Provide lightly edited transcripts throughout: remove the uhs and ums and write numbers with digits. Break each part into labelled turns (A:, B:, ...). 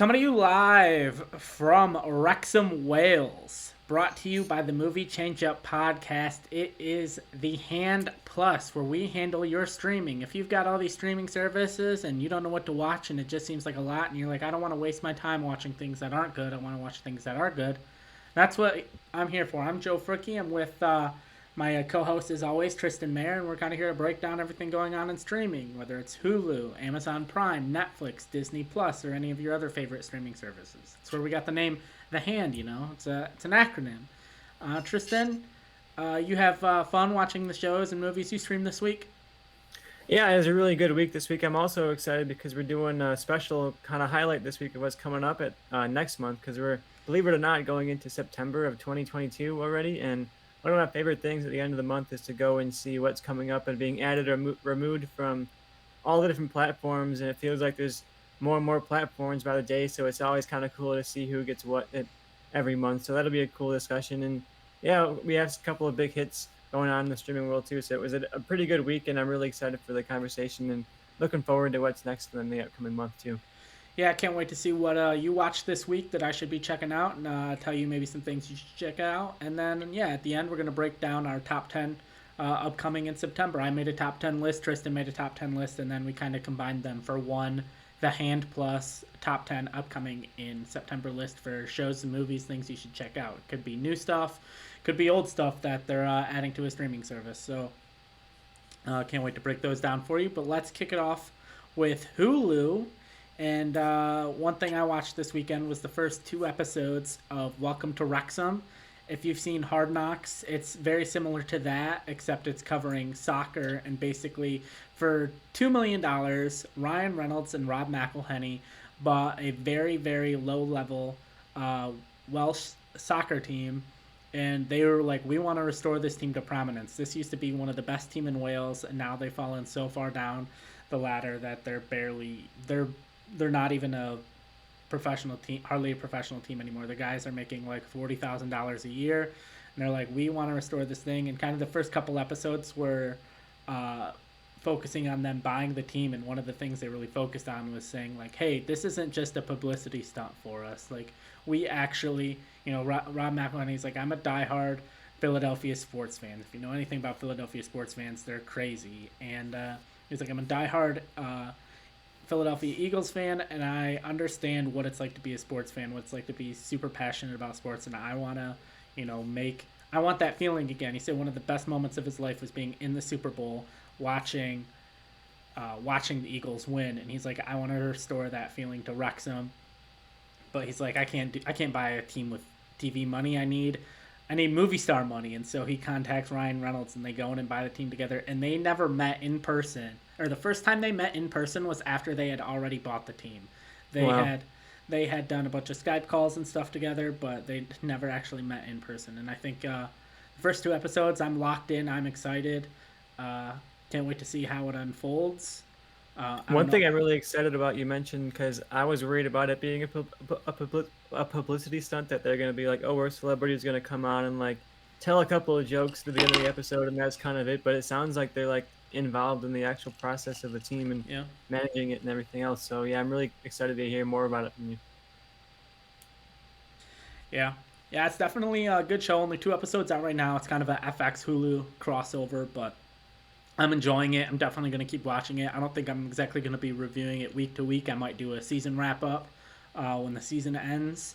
A: Coming to you live from Wrexham, Wales. Brought to you by the Movie Change Up podcast. It is the Hand Plus, where we handle your streaming. If you've got all these streaming services and you don't know what to watch and it just seems like a lot, and you're like, I don't want to waste my time watching things that aren't good, I want to watch things that are good, that's what I'm here for. I'm Joe Fricke. I'm with my co-host, as always, Tristan Mayer, and we're kind of here to break down everything going on in streaming, whether it's Hulu, Amazon Prime, Netflix, Disney Plus, or any of your other favorite streaming services. That's where we got the name The Hand. It's an acronym. Tristan, you have fun watching the shows and movies you streamed this week.
B: Yeah, it was a really good week this week. I'm also excited because we're doing a special kind of highlight this week of what's coming up at next month because we're, believe it or not, going into September of 2022 already. And one of my favorite things at the end of the month is to go and see what's coming up and being added or removed from all the different platforms. And it feels like there's more and more platforms by the day. So it's always kind of cool to see who gets what every month. So that'll be a cool discussion. And yeah, we have a couple of big hits going on in the streaming world too. So it was a pretty good week, and I'm really excited for the conversation and looking forward to what's next in the upcoming month too.
A: Yeah, I can't wait to see what you watched this week that I should be checking out and tell you maybe some things you should check out. And then, yeah, at the end, we're going to break down our top 10 upcoming in September. I made a top 10 list, Tristan made a top 10 list, and then we kind of combined them for one The Hand Plus top 10 upcoming in September list for shows and movies, things you should check out. It could be new stuff, could be old stuff that they're adding to a streaming service. So can't wait to break those down for you. But let's kick it off with Hulu. And one thing I watched this weekend was the first two episodes of Welcome to Wrexham. If you've seen Hard Knocks, it's very similar to that, except it's covering soccer. And basically, for $2 million, Ryan Reynolds and Rob McElhenney bought a very, very low-level Welsh soccer team. And they were like, we want to restore this team to prominence. This used to be one of the best team in Wales, and now they've fallen so far down the ladder that they're not even a professional team, hardly a professional team anymore. The guys are making like $40,000 a year, and they're like, we want to restore this thing. And kind of the first couple episodes were focusing on them buying the team, and one of the things they really focused on was saying like, hey, this isn't just a publicity stunt for us. Like, we actually, Rob McElhenney's like, I'm a diehard Philadelphia sports fan. If you know anything about Philadelphia sports fans, they're crazy. And he's like, I'm a diehard Philadelphia Eagles fan, and I understand what it's like to be a sports fan, what it's like to be super passionate about sports, and I want to, I want that feeling again. He said one of the best moments of his life was being in the Super Bowl, watching the Eagles win, and he's like, I want to restore that feeling to Wrexham, but he's like, I can't buy a team with TV money. I need movie star money. And so he contacts Ryan Reynolds, and they go in and buy the team together, and they never met in person. Or the first time they met in person was after they had already bought the team. They
B: Wow.
A: had done a bunch of Skype calls and stuff together, but they never actually met in person. And I think the first two episodes, I'm locked in. I'm excited. Can't wait to see how it unfolds. I don't
B: One thing
A: know.
B: I'm really excited about you mentioned because I was worried about it being a publicity stunt that they're gonna be like, oh, our celebrity is gonna come on and like tell a couple of jokes at the beginning of the episode, and that's kind of it. But it sounds like they're like involved in the actual process of the team and
A: Yeah.
B: managing it and everything else. So yeah, I'm really excited to hear more about it from you.
A: Yeah. Yeah, it's definitely a good show. Only two episodes out right now. It's kind of a FX Hulu crossover, but I'm enjoying it. I'm definitely going to keep watching it. I don't think I'm exactly going to be reviewing it week to week. I might do a season wrap up when the season ends.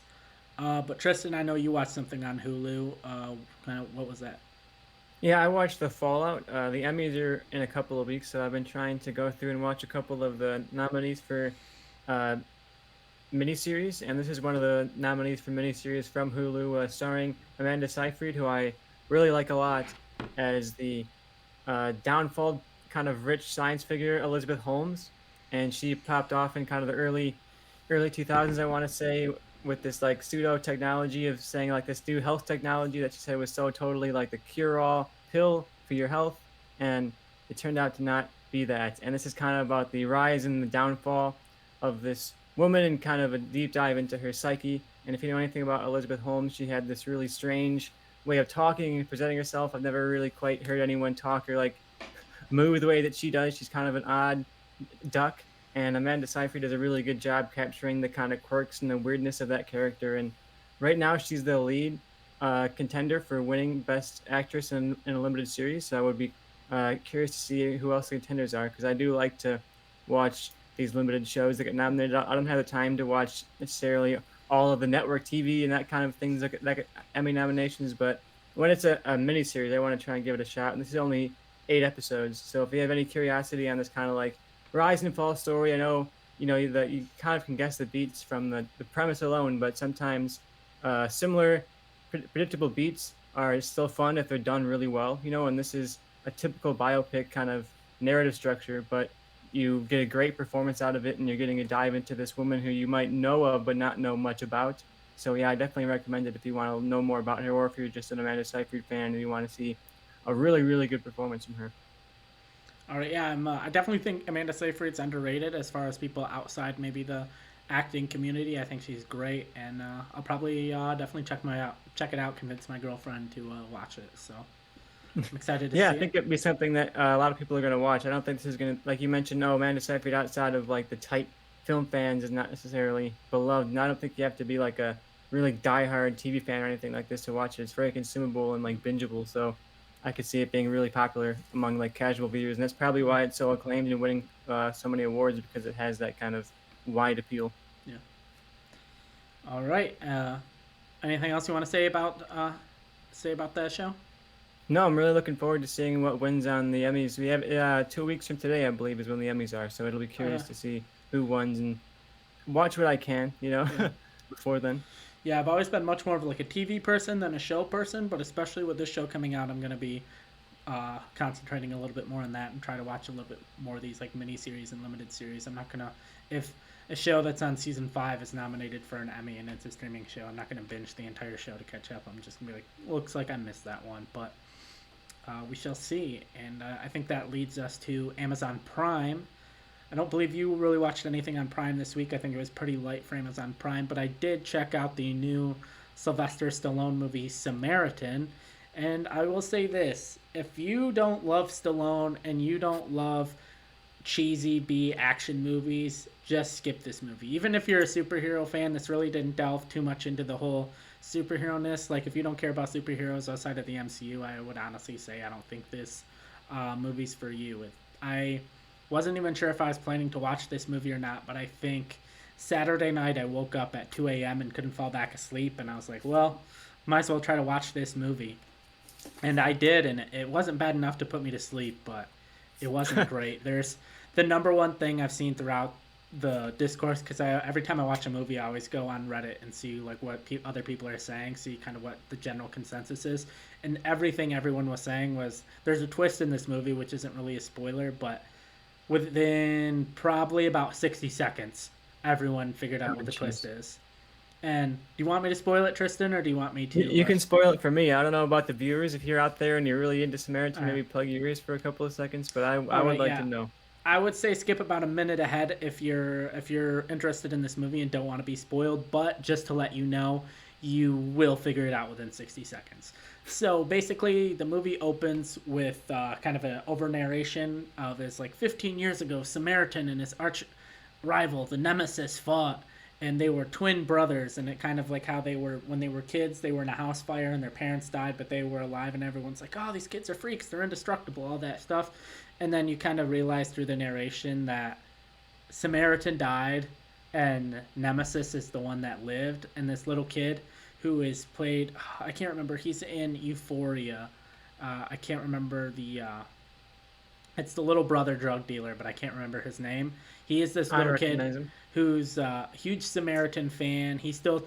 A: But Tristan, I know you watched something on Hulu. Kind of, what was that?
B: Yeah, I watched The Fallout. The Emmys are in a couple of weeks, so I've been trying to go through and watch a couple of the nominees for uh, miniseries, and this is one of the nominees for miniseries from Hulu, starring Amanda Seyfried, who I really like a lot, as the downfall kind of rich science figure Elizabeth Holmes, and she popped off in kind of the early 2000s, I want to say, with this like pseudo technology of saying like this new health technology that she said was so totally like the cure all pill for your health, and it turned out to not be that. And this is kind of about the rise and the downfall of this woman and kind of a deep dive into her psyche. And if you know anything about Elizabeth Holmes, she had this really strange way of talking and presenting herself. I've never really quite heard anyone talk or like move the way that she does. She's kind of an odd duck, and Amanda Seyfried does a really good job capturing the kind of quirks and the weirdness of that character. And right now, she's the lead contender for winning Best Actress in a limited series. So I would be curious to see who else the contenders are, because I do like to watch these limited shows that get nominated. I don't have the time to watch necessarily all of the network TV and that kind of things like Emmy nominations, but when it's a mini series, I want to try and give it a shot. And this is only 8 episodes, so if you have any curiosity on this kind of like rise and fall story, I know that you kind of can guess the beats from the premise alone, but sometimes similar predictable beats are still fun if they're done really well. And this is a typical biopic kind of narrative structure, but you get a great performance out of it, and you're getting a dive into this woman who you might know of but not know much about. So yeah, I definitely recommend it if you want to know more about her, or if you're just an Amanda Seyfried fan and you want to see a really, really good performance from her.
A: All right, yeah, I definitely think Amanda Seyfried's underrated as far as people outside maybe the acting community. I think she's great, and I'll probably definitely check it out, convince my girlfriend to watch it. So I'm excited to
B: Yeah, I
A: see it.
B: think it'd be something that a lot of people are going to watch. I don't think this is going to, like you mentioned, no, Amanda Seyfried outside of like the tight film fans is not necessarily beloved. And I don't think you have to be like a really diehard TV fan or anything like this to watch it. It's very consumable and like bingeable. So I could see it being really popular among like casual viewers. And that's probably why it's so acclaimed and winning so many awards, because it has that kind of wide appeal.
A: Yeah. All right. Anything else you want to say about that show?
B: No, I'm really looking forward to seeing what wins on the Emmys. We have 2 weeks from today, I believe, is when the Emmys are. So it'll be
A: Oh yeah.
B: curious to see who wins and watch what I can,
A: Yeah.
B: before then.
A: Yeah, I've always been much more of like a TV person than a show person, but especially with this show coming out, I'm gonna be concentrating a little bit more on that and try to watch a little bit more of these like mini series and limited series. I'm not gonna if a show that's on season 5 is nominated for an Emmy and it's a streaming show, I'm not gonna binge the entire show to catch up. I'm just gonna be like, looks like I missed that one, but we shall see. And I think that leads us to Amazon Prime. I don't believe you really watched anything on Prime this week. I think it was pretty light for Amazon Prime, but I did check out the new Sylvester Stallone movie Samaritan. And I will say this, if you don't love Stallone and you don't love cheesy B action movies, just skip this movie. Even if you're a superhero fan, this really didn't delve too much into the whole superhero ness. Like, if you don't care about superheroes outside of the MCU, I would honestly say I don't think this movie's for you. I wasn't even sure if I was planning to watch this movie or not, but I think Saturday night I woke up at 2 a.m. and couldn't fall back asleep, and I was like, well, might as well try to watch this movie. And I did, and it wasn't bad enough to put me to sleep, but it wasn't great. There's the number one thing I've seen throughout the discourse, because every time I watch a movie, I always go on Reddit and see like what other people are saying, see kind of what the general consensus is, and everything everyone was saying was there's a twist in this movie, which isn't really a spoiler, but within probably about 60 seconds, everyone figured out
B: Oh,
A: what the twist
B: jeez.
A: is. And do you want me to spoil it, Tristan, or do you want me
B: You,
A: to?
B: you can spoil it for me. I don't know about the viewers. If you're out there and you're really into Samaritan,
A: Uh,
B: maybe plug your ears for a couple of seconds. But I
A: all
B: would
A: right,
B: like to
A: yeah.
B: know.
A: I would say skip about a minute ahead if you're interested in this movie and don't want to be spoiled. But just to let you know, you will figure it out within 60 seconds. So basically, the movie opens with kind of an over narration of his like 15 years ago, Samaritan and his arch rival, the Nemesis, fought, and they were twin brothers. And it kind of like how they were when they were kids, they were in a house fire and their parents died, but they were alive, and everyone's like, oh, these kids are freaks, they're indestructible, all that stuff. And then you kind of realize through the narration that Samaritan died and Nemesis is the one that lived, and this little kid who is played, I can't remember, he's in Euphoria. I can't remember it's the little brother drug dealer, but I can't remember his name. He is this
B: I
A: little kid
B: recognize him.
A: who's a huge Samaritan fan. He still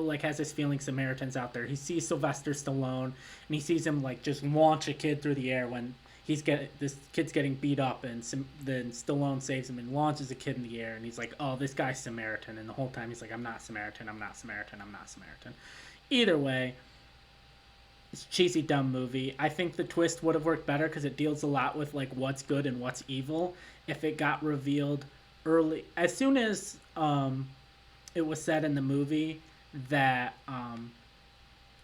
A: like has his feeling Samaritans out there. He sees Sylvester Stallone and he sees him like just launch a kid through the air when this kid's getting beat up, and then Stallone saves him and launches a kid in the air, and he's like, oh, this guy's Samaritan, and the whole time he's like, I'm not Samaritan, I'm not Samaritan, I'm not Samaritan. Either way, it's a cheesy dumb movie. I think the twist would have worked better because it deals a lot with like what's good and what's evil. If it got revealed early, as soon as it was said in the movie that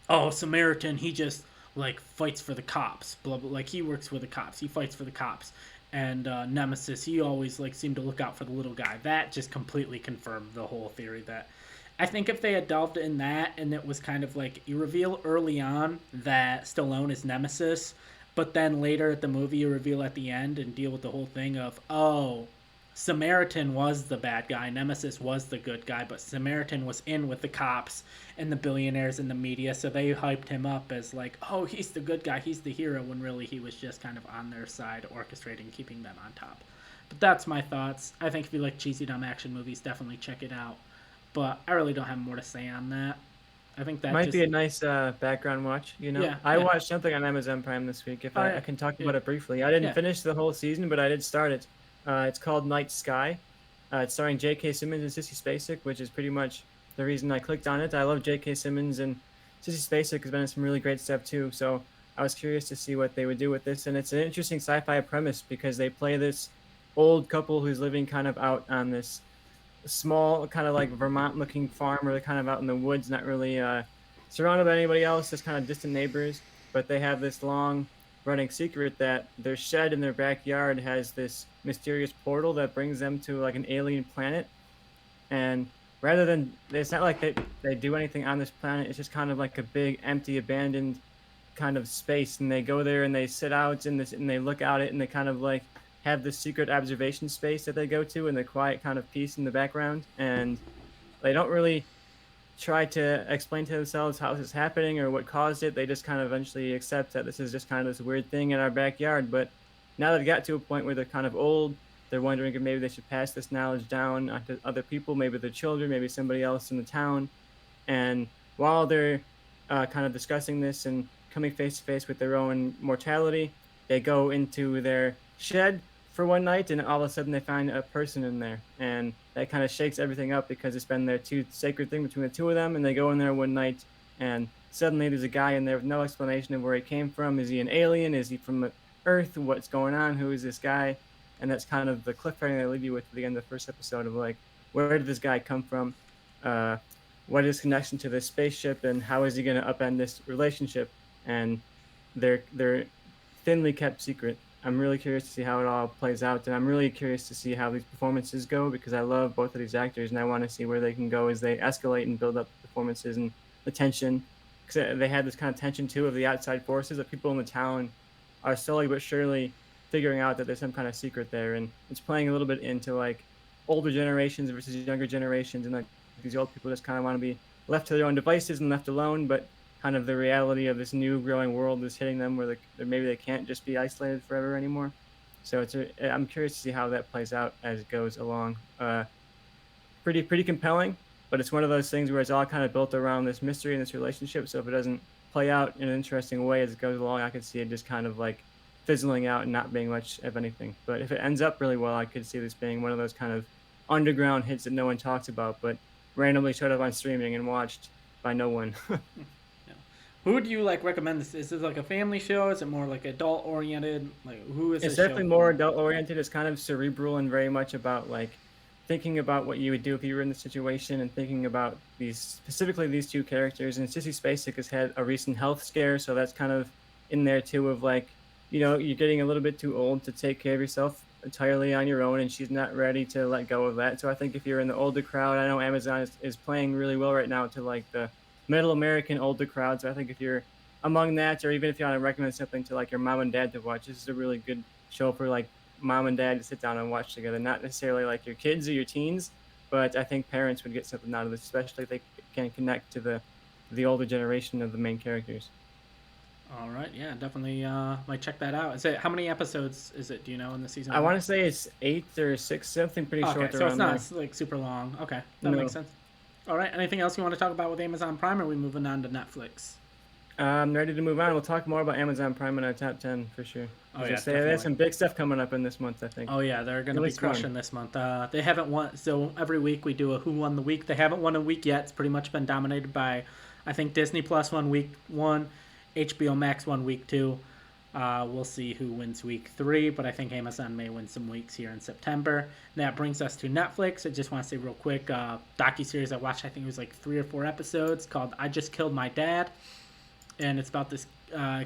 A: oh, Samaritan, he just like fights for the cops, blah blah, like he works for the cops, he fights for the cops. and Nemesis, he always like seemed to look out for the little guy. That just completely confirmed the whole theory that I think if they had delved in that and it was kind of like you reveal early on that Stallone is Nemesis, but then later at the movie you reveal at the end and deal with the whole thing of, oh, Samaritan was the bad guy, Nemesis was the good guy, but Samaritan was in with the cops and the billionaires and the media, so they hyped him up as like, oh, he's the good guy, he's the hero, when really he was just kind of on their side, orchestrating, keeping them on top. But that's my thoughts. I think if you like cheesy dumb action movies, definitely check it out. But I really don't have more to say on that. I think that
B: Might
A: just
B: be a nice background watch, you know.
A: yeah,
B: I
A: yeah.
B: watched something on Amazon Prime this week. If
A: Oh
B: I
A: yeah,
B: can talk
A: yeah,
B: about it briefly, I didn't
A: yeah.
B: finish the whole season, but I did start it. It's called Night Sky. It's starring J.K. Simmons and Sissy Spacek, which is pretty much the reason I clicked on it. I love J.K. Simmons, and Sissy Spacek has been in some really great stuff too. So I was curious to see what they would do with this, and it's an interesting sci-fi premise because they play this old couple who's living kind of out on this small, kind of like Vermont-looking farm, where they're kind of out in the woods, not really surrounded by anybody else, just kind of distant neighbors. But they have this long running secret that their shed in their backyard has this mysterious portal that brings them to like an alien planet. And rather than, it's not like they do anything on this planet, it's just kind of like a big, empty, abandoned kind of space. And they go there and they sit out in this and they look out it and they kind of like have this secret observation space that they go to and the quiet kind of peace in the background. And they don't really try to explain to themselves how this is happening or what caused it. They just kind of eventually accept that this is just kind of this weird thing in our backyard. But now they've got to a point where they're kind of old, they're wondering if maybe they should pass this knowledge down to other people, maybe their children, maybe somebody else in the town. And while they're kind of discussing this and coming face to face with their own mortality, they go into their shed for one night, and all of a sudden they find a person in there, and that kind of shakes everything up because it's been their too sacred thing between the two of them. And they go in there one night, and suddenly there's a guy in there with no explanation of where he came from. Is he an alien? Is he from Earth? What's going on? Who is this guy? And that's kind of the cliffhanger they leave you with at the end of the first episode of like, where did this guy come from? Uh, what is his connection to this spaceship, and how is he going to upend this relationship? And they're thinly kept secret. I'm really curious to see how it all plays out, and I'm really curious to see how these performances go because I love both of these actors, and I want to see where they can go as they escalate and build up the performances and the tension. Because they had this kind of tension too of the outside forces that people in the town are slowly but surely figuring out that there's some kind of secret there, and it's playing a little bit into like older generations versus younger generations, and like these old people just kind of want to be left to their own devices and left alone, but kind of the reality of this new growing world is hitting them where maybe they can't just be isolated forever anymore. So I'm curious to see how that plays out as it goes along. Pretty compelling, but it's one of those things where it's all kind of built around this mystery and this relationship. So if it doesn't play out in an interesting way as it goes along, I could see it just kind of like fizzling out and not being much of anything. But if it ends up really well, I could see this being one of those kind of underground hits that no one talks about, but randomly showed up on streaming and watched by no one.
A: Yeah. Who would you like recommend this? Is this like a family show? Is it more like adult oriented? Like who is
B: It's
A: this show
B: definitely more
A: for?
B: adult oriented. It's kind of cerebral and very much about like thinking about what you would do if you were in the situation and thinking about these specifically these two characters. And Sissy Spacek has had a recent health scare, so that's kind of in there too of like, you know, you're getting a little bit too old to take care of yourself entirely on your own, and she's not ready to let go of that. So I think if you're in the older crowd, I know Amazon is playing really well right now to like the middle American older crowd. So I think if you're among that, or even if you want to recommend something to like your mom and dad to watch, this is a really good show for like mom and dad to sit down and watch together. Not necessarily like your kids or your teens, but I think parents would get something out of this, especially if they can connect to the older generation of the main characters.
A: All right, yeah, definitely might check that out. Is it how many episodes is it? Do you know in the season
B: I
A: one?
B: want to say it's 8 or 6, something pretty
A: Okay,
B: short
A: so it's
B: around there.
A: not like super long. Okay, that makes
B: No.
A: sense. All right, anything else you want to talk about with Amazon Prime, or are we moving on to Netflix?
B: I'm ready to move on. We'll talk more about Amazon Prime in our top 10 for sure.
A: Oh
B: As I
A: yeah,
B: say, there's
A: definitely.
B: some big stuff coming up in this month, I think.
A: Oh yeah, they're going
B: At
A: to be
B: least one.
A: crushing this month. They haven't won, so every week we do a Who Won the Week. They haven't won a week yet. It's pretty much been dominated by, I think Disney Plus won week one, HBO Max won week two. We'll see who wins week three, but I think Amazon may win some weeks here in September. That brings us to Netflix. I just want to say real quick, docu-series I watched, I think it was like 3 or 4 episodes called I Just Killed My Dad. And it's about this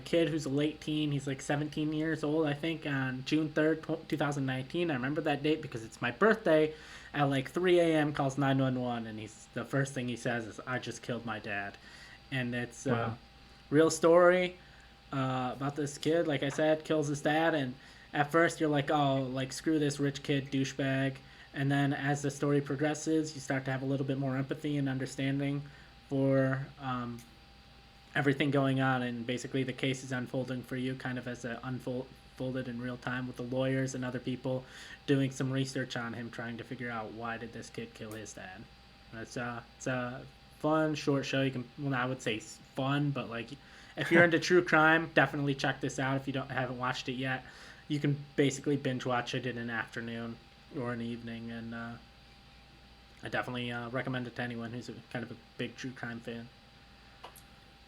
A: kid who's a late teen. He's like 17 years old, I think, on June 3rd, 2019. I remember that date because it's my birthday. At like 3 a.m., calls 911, and the first thing he says is, "I just killed my dad," and it's a
B: Wow.
A: real story about this kid. Like I said, kills his dad, and at first you're like, "Oh, like screw this rich kid douchebag," and then as the story progresses, you start to have a little bit more empathy and understanding for everything going on, and basically the case is unfolding for you kind of as it unfolded in real time with the lawyers and other people doing some research on him, trying to figure out why did this kid kill his dad. It's a fun short show. You can, well, I would say fun, but like if you're into true crime, definitely check this out. If you don't haven't watched it yet, you can basically binge watch it in an afternoon or an evening, and I definitely recommend it to anyone who's kind of a big true crime fan.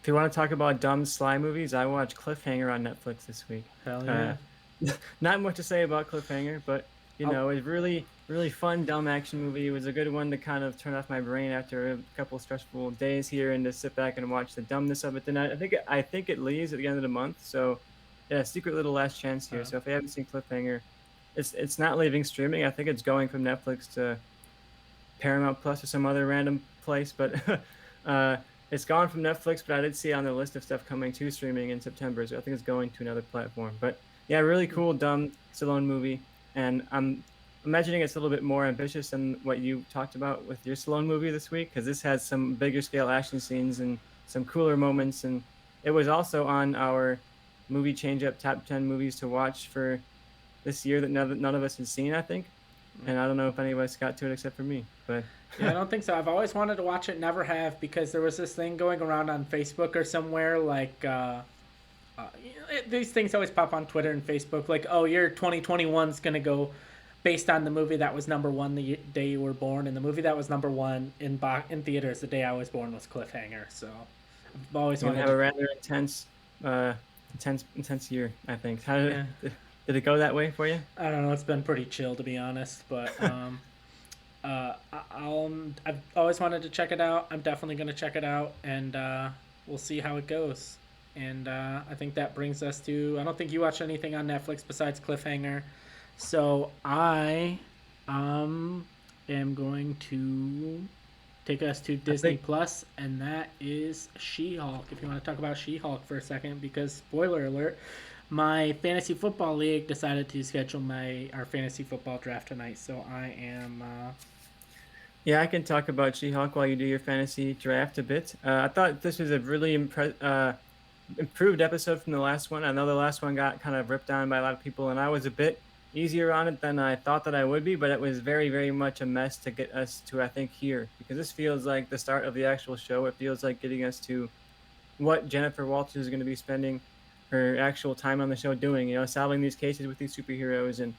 B: If you want to talk about dumb sly movies, I watched Cliffhanger on Netflix this week.
A: Hell
B: Uh,
A: yeah.
B: not much to say about Cliffhanger, but
A: Oh,
B: it's really, really fun, dumb action movie. It was a good one to kind of turn off my brain after a couple of stressful days here, and to sit back and watch the dumbness of it. Then I think it leaves at the end of the month, so yeah, secret little last chance here. So if you haven't seen Cliffhanger, it's not leaving streaming. I think it's going from Netflix to Paramount Plus or some other random place, but uh, it's gone from Netflix. But I did see on the list of stuff coming to streaming in September, so I think it's going to another platform. But yeah, really cool, dumb Stallone movie, and I'm imagining it's a little bit more ambitious than what you talked about with your Stallone movie this week, because this has some bigger scale action scenes and some cooler moments, and it was also on our movie change up top 10 movies to watch for this year that none of us had seen, I think. And I don't know if any of us got to it except for me, but
A: yeah, I don't think so. I've always wanted to watch it, never have, because there was this thing going around on Facebook or somewhere like these things always pop on Twitter and Facebook, like, oh, your 2021's gonna go based on the movie that was number one the day you were born, and the movie that was number one in theaters the day I was born was Cliffhanger. So I've always
B: you're gonna
A: wanted
B: have
A: to.
B: a rather uh, intense year, I think. How
A: Yeah,
B: did it go that way for you?
A: I don't know. It's been pretty chill to be honest, but I've always wanted to check it out. I'm definitely gonna check it out, and we'll see how it goes. And I think that brings us to. I don't think you watch anything on Netflix besides Cliffhanger, so I am going to take us to
B: I
A: Disney
B: think
A: Plus, and that is She-Hulk. If you want to talk about She-Hulk for a second, because spoiler alert, my fantasy football league decided to schedule my our fantasy football draft tonight, so I am.
B: Yeah, I can talk about She-Hulk while you do your fantasy draft a bit. I thought this was a really improved episode from the last one. I know the last one got kind of ripped on by a lot of people, and I was a bit easier on it than I thought that I would be, but it was very, very much a mess to get us to, I think, here, because this feels like the start of the actual show. It feels like getting us to what Jennifer Walters is going to be spending her actual time on the show doing, solving these cases with these superheroes, and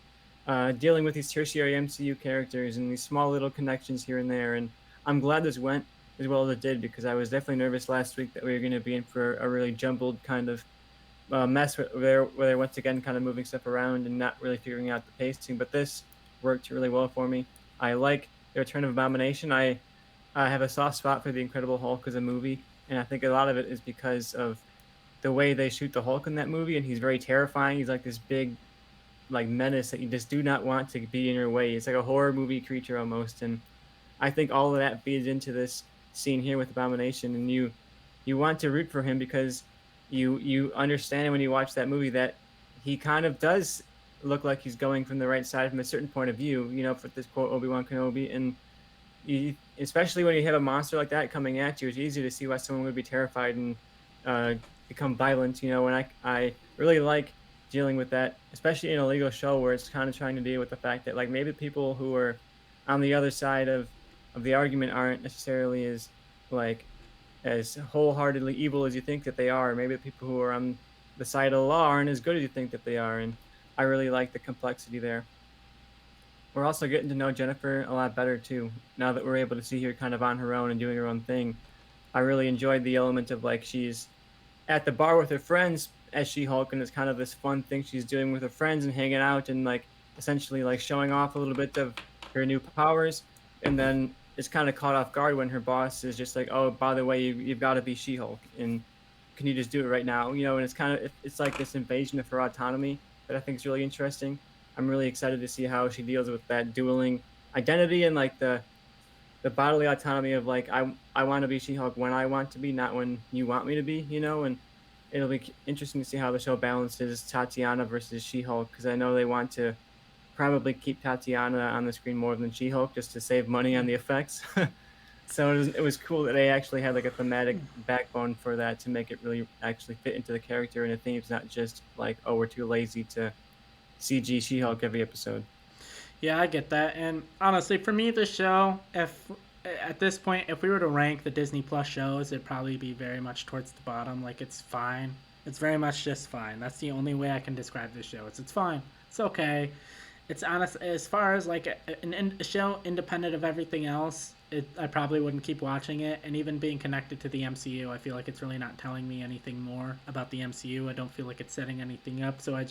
B: dealing with these tertiary MCU characters and these small little connections here and there. And I'm glad this went as well as it did, because I was definitely nervous last week that we were going to be in for a really jumbled kind of mess where they're once again kind of moving stuff around and not really figuring out the pacing. But this worked really well for me. I like the Return of Abomination. I have a soft spot for the Incredible Hulk as a movie, and I think a lot of it is because of the way they shoot the Hulk in that movie, and he's very terrifying. He's like this big, like, menace that you just do not want to be in your way. It's like a horror movie creature almost, and I think all of that feeds into this scene here with Abomination, and you want to root for him because you understand when you watch that movie that he kind of does look like he's going from the right side from a certain point of view. For this quote Obi-Wan Kenobi, and especially when you have a monster like that coming at you, it's easy to see why someone would be terrified and uh, become violent. And I really like dealing with that, especially in a legal show where it's kind of trying to deal with the fact that, like, maybe people who are on the other side of the argument aren't necessarily like as wholeheartedly evil as you think that they are. Maybe the people who are on the side of the law aren't as good as you think that they are, and I really like the complexity there. We're also getting to know Jennifer a lot better too. Now that we're able to see her kind of on her own and doing her own thing, I really enjoyed the element of, like, she's at the bar with her friends as She-Hulk, and it's kind of this fun thing she's doing with her friends and hanging out and, like, essentially, like, showing off a little bit of her new powers, and then it's kind of caught off guard when her boss is just like, "Oh, by the way, you've got to be She-Hulk," and can you just do it right now? You know, and it's kind of it's like this invasion of her autonomy that I think is really interesting. I'm really excited to see how she deals with that dueling identity and like the bodily autonomy of like I want to be She-Hulk when I want to be, not when you want me to be, you know. And it'll be interesting to see how the show balances Tatiana versus She-Hulk, because I know they want to probably keep Tatiana on the screen more than She-Hulk just to save money on the effects. So it was cool that they actually had like a thematic backbone for that to make it really actually fit into the character and the themes, not just like, oh, we're too lazy to CG She-Hulk every episode.
A: Yeah, I get that. And honestly, for me, the show, if at this point, if we were to rank the Disney Plus shows, it'd probably be very much towards the bottom. Like, it's fine. It's very much just fine. That's the only way I can describe this show. It's fine. It's okay. It's honest as far as like a show independent of everything else. I probably wouldn't keep watching it, and even being connected to the MCU, I feel like it's really not telling me anything more about the MCU. I don't feel like it's setting anything up, so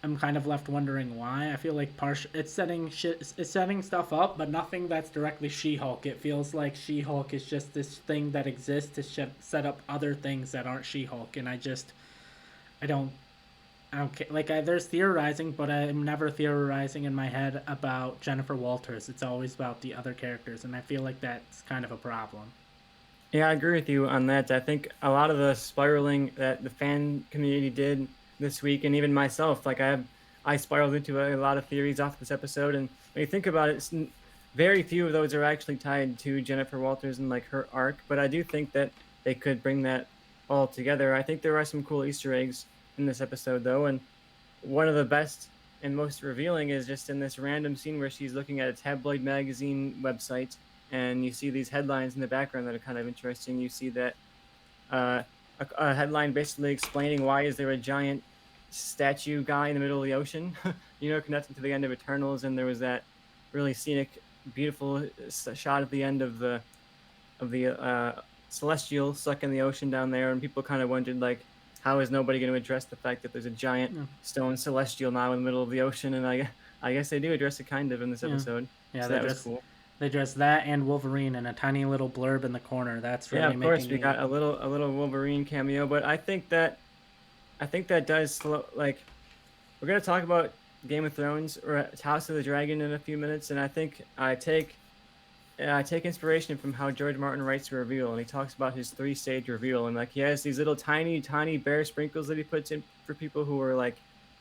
A: I'm kind of left wondering why. I feel like it's setting stuff up, but nothing that's directly She-Hulk. It feels like She-Hulk is just this thing that exists to set up other things that aren't She-Hulk, and I don't okay, like there's theorizing, but I'm never theorizing in my head about Jennifer Walters. It's always about the other characters, and I feel like that's kind of a problem.
B: Yeah, I agree with you on that. I think a lot of the spiraling that the fan community did this week, and even myself, like I spiraled into a lot of theories off this episode. And when you think about it, very few of those are actually tied to Jennifer Walters and like her arc. But I do think that they could bring that all together. I think there are some cool Easter eggs in this episode, though, and one of the best and most revealing is just in this random scene where she's looking at a tabloid magazine website, and you see these headlines in the background that are kind of interesting. You see that uh, a headline basically explaining why is there a giant statue guy in the middle of the ocean, you know, connecting to the end of Eternals, and there was that really scenic, beautiful shot at the end of the Celestial stuck in the ocean down there, and people kind of wondered like, how is nobody going to address the fact that there's a giant
A: Yeah,
B: stone Celestial now in the middle of the ocean? And I guess they do address it kind of in this
A: yeah,
B: episode,
A: yeah.
B: so that was cool.
A: They dress that and Wolverine in a tiny little blurb in the corner. That's
B: Yeah,
A: really
B: of course
A: making
B: we
A: me.
B: got a little Wolverine cameo, but I think that does slow, like we're gonna talk about Game of Thrones or House of the Dragon in a few minutes, and I think I take inspiration from how George Martin writes a reveal, and he talks about his three-stage reveal, and like he has these little tiny, tiny bare sprinkles that he puts in for people who are like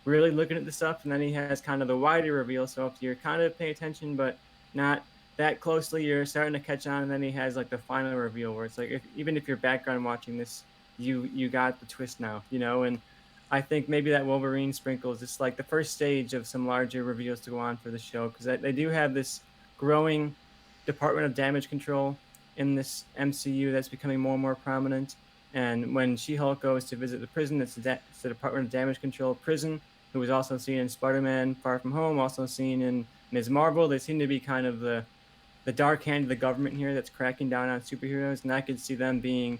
B: really looking at the stuff, and then he has kind of the wider reveal. So if you're kind of paying attention but not that closely, you're starting to catch on, and then he has like the final reveal where it's like even if you're background watching this, you got the twist now, you know. And I think maybe that Wolverine sprinkle is just like the first stage of some larger reveals to go on for the show, because they do have this growing Department of Damage Control in this MCU that's becoming more and more prominent. And when She-Hulk goes to visit the prison, it's the Department of Damage Control prison, who was also seen in Spider-Man Far From Home, also seen in Ms. Marvel. They seem to be kind of the dark hand of the government here that's cracking down on superheroes, and I could see them being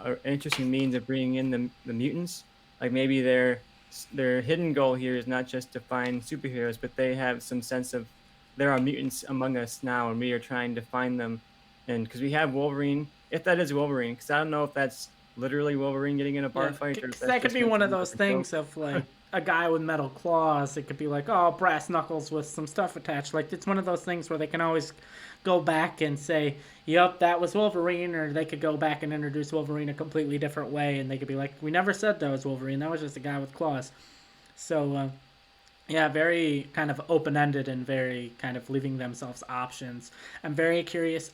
B: an interesting means of bringing in the mutants. Like maybe their hidden goal here is not just to find superheroes, but they have some sense of there are mutants among us now, and we are trying to find them. And because we have Wolverine, if that is Wolverine, because I don't know if that's literally Wolverine getting in a bar
A: Yeah,
B: fight, or if
A: 'cause
B: that's
A: that could
B: just
A: be
B: meant
A: one
B: to
A: of
B: be
A: those
B: like a joke.
A: things of like a guy with metal claws. It could be like, oh, brass knuckles with some stuff attached. Like it's one of those things where they can always go back and say, "Yep, that was Wolverine," or they could go back and introduce Wolverine a completely different way, and they could be like, "We never said that was Wolverine. That was just a guy with claws." So yeah, very kind of open ended and very kind of leaving themselves options. I'm very curious.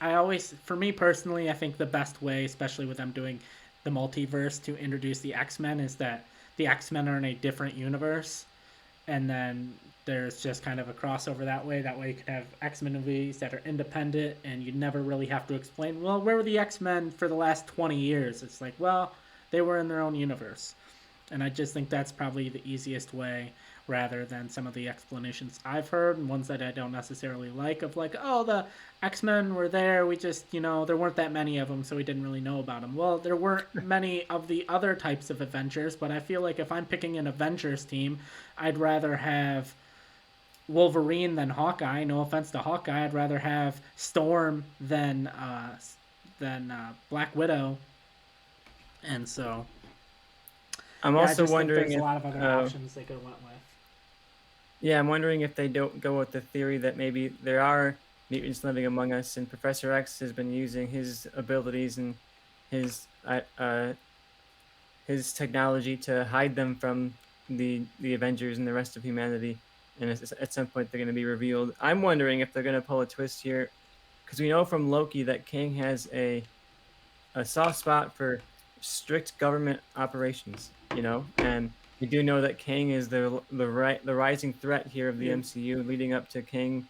A: For me personally, I think the best way, especially with them doing the multiverse, to introduce the X Men is that the X Men are in a different universe, and then there's just kind of a crossover that way. That way, you can have X Men movies that are independent, and you never really have to explain, well, where were the X Men for the last 20 years? It's like, well, they were in their own universe. And I just think that's probably the easiest way rather than some of the explanations I've heard and ones that I don't necessarily like of like, oh, the X-Men were there. We just, there weren't that many of them, so we didn't really know about them. Well, there weren't many of the other types of Avengers, but I feel like if I'm picking an Avengers team, I'd rather have Wolverine than Hawkeye. No offense to Hawkeye. I'd rather have Storm than Black Widow. And so,
B: I'm
A: yeah, I
B: also
A: just think
B: wondering
A: there's a
B: if,
A: lot of other
B: uh,
A: options they could have went with.
B: yeah, I'm wondering if they don't go with the theory that maybe there are mutants living among us, and Professor X has been using his abilities and his uh, uh his technology to hide them from the Avengers and the rest of humanity. And at some point, they're going to be revealed. I'm wondering if they're going to pull a twist here, because we know from Loki that King has a soft spot for strict government operations, and we do know that Kang is the rising threat here of the
A: You,
B: MCU, leading up to Kang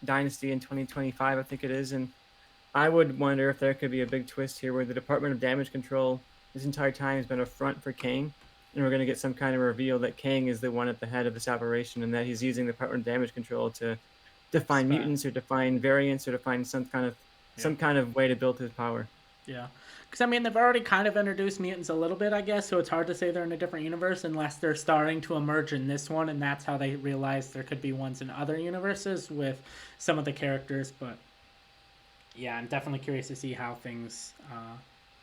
B: Dynasty in 2025, I think it is. And I would wonder if there could be a big twist here, where the Department of Damage Control this entire time has been a front for Kang, and we're going to get some kind of reveal that Kang is the one at the head of this operation, and that he's using the Department of Damage Control to find
A: spy.
B: mutants, or to find variants, or to find
A: Yeah.
B: some kind of way to build his power.
A: Yeah. Because, I mean, they've already kind of introduced mutants a little bit, I guess, so it's hard to say they're in a different universe unless they're starting to emerge in this one, and that's how they realize there could be ones in other universes with some of the characters. But, yeah, I'm definitely curious to see how things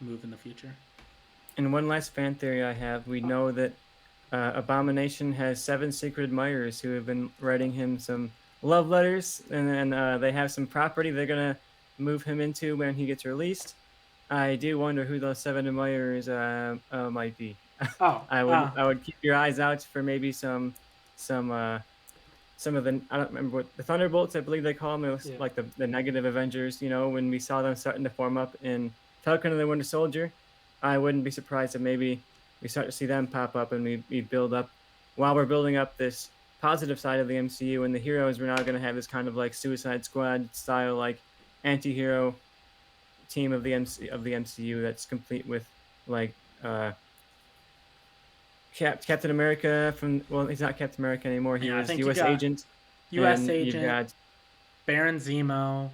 A: move in the future.
B: And one last fan theory I have: we know that Abomination has 7 secret admirers who have been writing him some love letters, and then they have some property they're gonna move him into when he gets released. I do wonder who those 7 admirers might be.
A: Oh,
B: I would keep your eyes out for maybe some some of the, I don't remember what the Thunderbolts, I believe they call them. It was
A: yeah.
B: like the negative Avengers. When we saw them starting to form up in Falcon and the Winter Soldier, I wouldn't be surprised if maybe we start to see them pop up, and we build up, while we're building up this positive side of the MCU and the heroes. We're now going to have this kind of like Suicide Squad style, like anti-hero team of the MCU that's complete with like Captain America from, well, he's not Captain America anymore. He
A: Yeah, I
B: was
A: think you
B: U.S.
A: got
B: Agent,
A: U.S.
B: and you've
A: Agent,
B: got
A: Baron Zemo.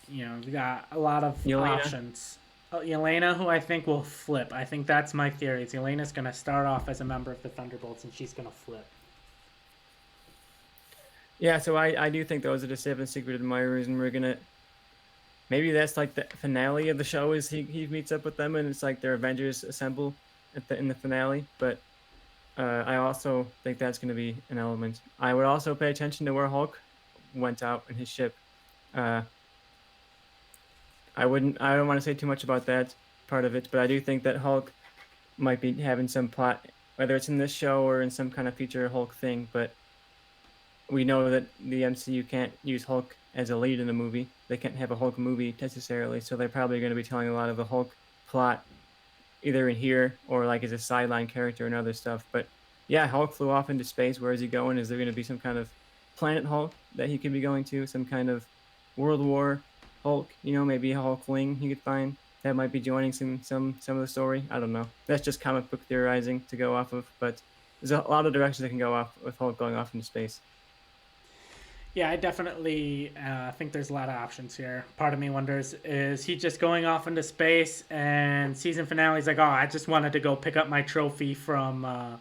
A: You got a lot of
B: Yelena.
A: options. Elena, who I think will flip. I think that's my theory. Is Elena's going to start off as a member of the Thunderbolts, and she's going to flip.
B: Yeah, so I do think those are the 7 secret admirers, and we're gonna, maybe that's like the finale of the show, is he meets up with them, and it's like their Avengers assemble in the finale. But I also think that's going to be an element. I would also pay attention to where Hulk went out in his ship. Uh, I don't want to say too much about that part of it, but I do think that Hulk might be having some plot, whether it's in this show or in some kind of future Hulk thing. But we know that the MCU can't use Hulk as a lead in a movie. They can't have a Hulk movie necessarily, so they're probably going to be telling a lot of the Hulk plot either in here or like as a sideline character and other stuff. But yeah, Hulk flew off into space. Where is he going? Is there going to be some kind of planet Hulk that he could be going to? Some kind of World War Hulk? Maybe a Hulkling he could find that might be joining some of the story. I don't know. That's just comic book theorizing to go off of, but there's a lot of directions that can go off with Hulk going off into space.
A: Yeah, I definitely think there's a lot of options here. Part of me wonders, is he just going off into space and season finale's like, oh, I just wanted to go pick up my trophy from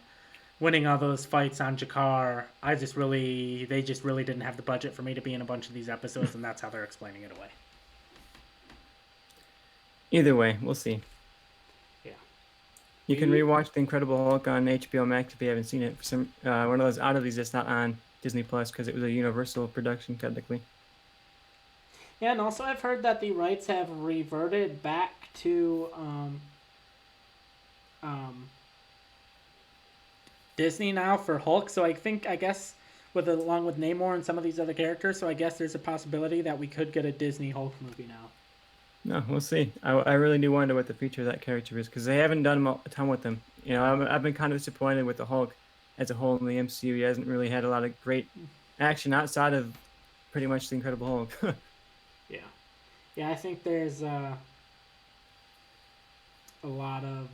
A: winning all those fights on Jakar. They just really didn't have the budget for me to be in a bunch of these episodes, and that's how they're explaining it away.
B: Either way, we'll see.
A: Yeah.
B: You can rewatch The Incredible Hulk on HBO Max if you haven't seen it. For some one of those oddities that's not on Disney Plus, because it was a Universal production technically.
A: Yeah, and also I've heard that the rights have reverted back to um, Disney now for Hulk. So I guess along with Namor and some of these other characters, so I guess there's a possibility that we could get a Disney Hulk movie now.
B: No, we'll see. I really do wonder what the future of that character is, because they haven't done a ton with him. I've been kind of disappointed with the Hulk as a whole in the MCU. He hasn't really had a lot of great action outside of pretty much the Incredible Hulk.
A: Yeah, yeah, I think there's a lot of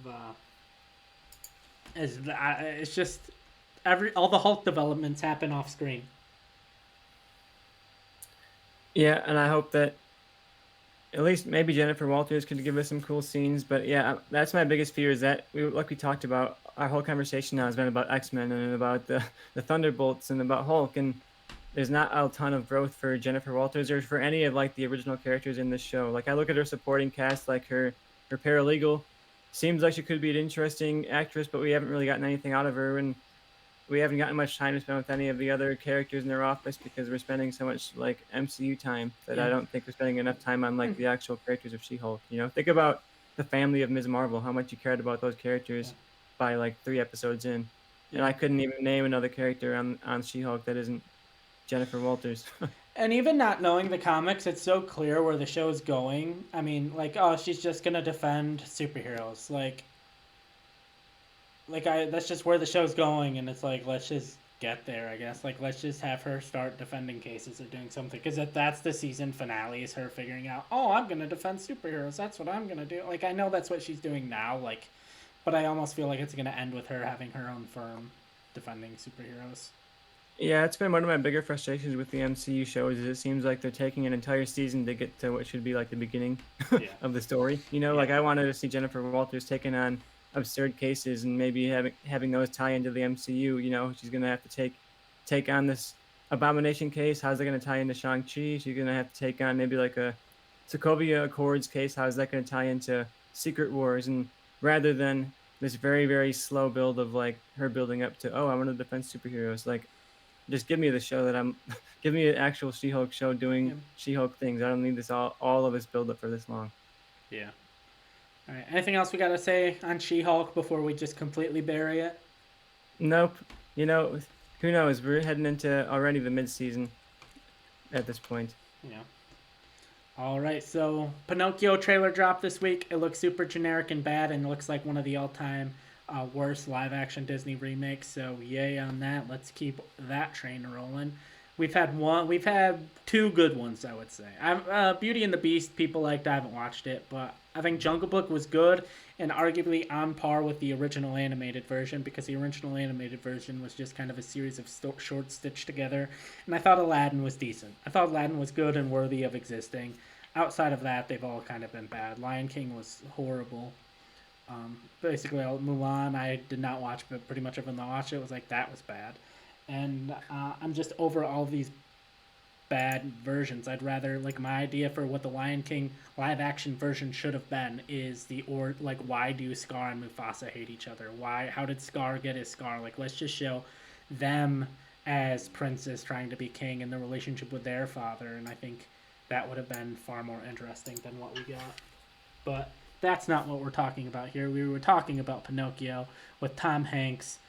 A: it's just all the Hulk developments happen off screen.
B: Yeah, and I hope that at least maybe Jennifer Walters could give us some cool scenes. But yeah, that's my biggest fear, is that we talked about, our whole conversation now has been about X-Men and about the Thunderbolts and about Hulk, and there's not a ton of growth for Jennifer Walters or for any of like the original characters in this show. Like, I look at her supporting cast, like her paralegal seems like she could be an interesting actress, but we haven't really gotten anything out of her, and we haven't gotten much time to spend with any of the other characters in their office because we're spending so much like MCU time that I
A: Yeah.
B: don't think we're spending enough time on like the actual characters of She-Hulk. You know, think about the family of Ms. Marvel, how much you cared about those
A: Yeah.
B: characters by like 3 episodes in, and I
A: Yeah.
B: couldn't even name another character on She-Hulk that isn't Jennifer Walters.
A: And even not knowing the comics, it's so clear where the show is going. I mean, like, oh, she's just gonna defend superheroes. Like I, that's just where the show's going, and it's like, let's just get there, I guess. Like, let's just have her start defending cases or doing something, because if that's the season finale, is her figuring out, oh, I'm gonna defend superheroes. That's what I'm gonna do. Like, I know that's what she's doing now. Like, but I almost feel like it's gonna end with her having her own firm defending superheroes.
B: Yeah, it's been one of my bigger frustrations with the MCU shows is it seems like they're taking an entire season to get to what should be like the beginning
A: Yeah.
B: of the story. You know, like
A: Yeah.
B: I wanted to see Jennifer Walters taking on absurd cases and maybe having those tie into the MCU. You know, she's gonna have to take on this Abomination case. How's that gonna tie into Shang-Chi? She's gonna have to take on maybe like a Sokovia Accords case. How's that gonna tie into Secret Wars? And rather than this very, very slow build of like her building up to, oh, I want to defend superheroes. Like just give me the show that I'm give me an actual She-Hulk show
A: Yeah.
B: doing She-Hulk things. I don't need this all of this build up for this long.
A: Yeah. All right. Anything else we gotta say on She-Hulk before we just completely bury it?
B: Nope. You know, who knows? We're heading into already the mid-season at this point.
A: Yeah. All right. So Pinocchio trailer dropped this week. It looks super generic and bad, and looks like one of the all-time worst live-action Disney remakes. So yay on that. Let's keep that train rolling. We've had one. We've had two good ones, I would say. Beauty and the Beast. People liked. I haven't watched it, but I think Jungle Book was good and arguably on par with the original animated version, because the original animated version was just kind of a series of shorts stitched together. And I thought Aladdin was decent. I thought Aladdin was good and worthy of existing. Outside of that, they've all kind of been bad. Lion King was horrible. Basically, Mulan, I did not watch, but pretty much everyone that watched it was like, that was bad. And I'm just over all of these bad versions. I'd rather, like, my idea for what the Lion King live action version should have been is why do Scar and Mufasa hate each other? How did Scar get his scar? Like, let's just show them as princes trying to be king and the relationship with their father, and I think that would have been far more interesting than what we got. But that's not what we're talking about here. We were talking about Pinocchio with Tom Hanks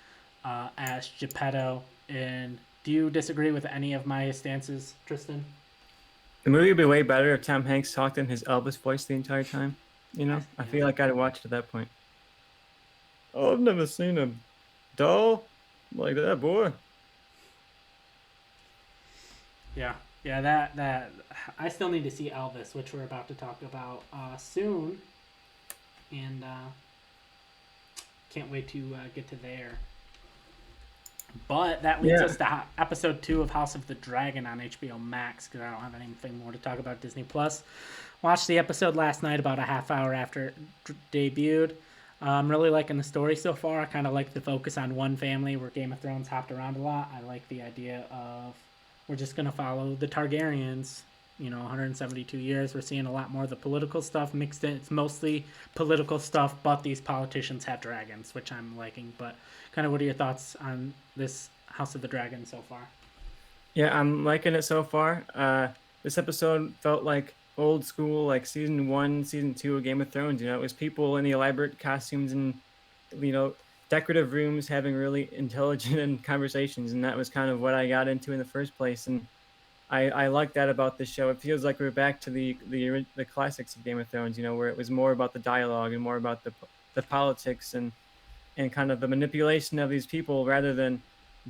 A: as Geppetto. And do you disagree with any of my stances, Tristan?
B: The movie would be way better if Tom Hanks talked in his Elvis voice the entire time. You know, I
A: Yeah.
B: feel like I'd watch it at that point. Oh, I've never seen a doll like that, boy.
A: Yeah, yeah. That I still need to see Elvis, which we're about to talk about soon, and can't wait to get to there. But that leads
B: Yeah.
A: us to episode 2 of House of the Dragon on HBO Max, because I don't have anything more to talk about Disney Plus. Watched the episode last night about a half hour after it debuted. I'm really liking the story so far. I kind of like the focus on one family where Game of Thrones hopped around a lot. I like the idea of we're just going to follow the Targaryens. 172 years. We're seeing a lot more of the political stuff mixed in. It's mostly political stuff, but these politicians have dragons, which I'm liking. But kind of, what are your thoughts on this House of the Dragon so far?
B: Yeah, I'm liking it so far. This episode felt like old school, like season 1, season 2 of Game of Thrones. You know, it was people in the elaborate costumes and, decorative rooms having really intelligent conversations, and that was kind of what I got into in the first place. And I like that about this show. It feels like we're back to the classics of Game of Thrones, where it was more about the dialogue and more about the politics and kind of the manipulation of these people rather than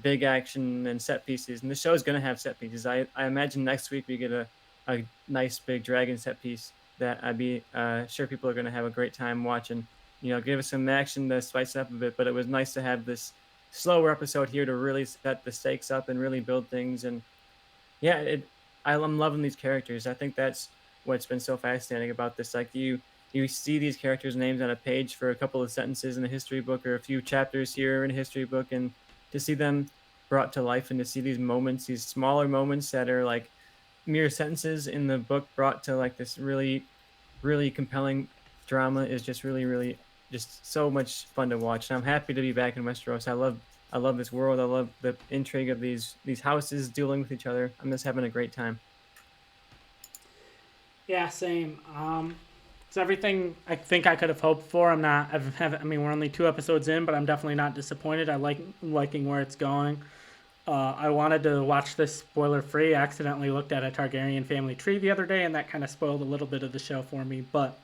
B: big action and set pieces. And the show is going to have set pieces. I imagine next week we get a nice big dragon set piece that I'd be sure people are going to have a great time watching. Give us some action to spice it up a bit. But it was nice to have this slower episode here to really set the stakes up and really build things. And yeah, I'm loving these characters. I think that's what's been so fascinating about this. Like you see these characters' names on a page for a couple of sentences in a history book or a few chapters here in a history book, and to see them brought to life and to see these moments, these smaller moments that are like mere sentences in the book brought to like this really, really compelling drama is just really, really just so much fun to watch. And I'm happy to be back in Westeros. I love this world. I love the intrigue of these houses dueling with each other. I'm just having a great time.
A: Yeah, same. It's everything I think I could have hoped for. I'm not. I mean, we're only 2 episodes in, but I'm definitely not disappointed. I like liking where it's going. I wanted to watch this spoiler free. I accidentally looked at a Targaryen family tree the other day, and that kind of spoiled a little bit of the show for me. But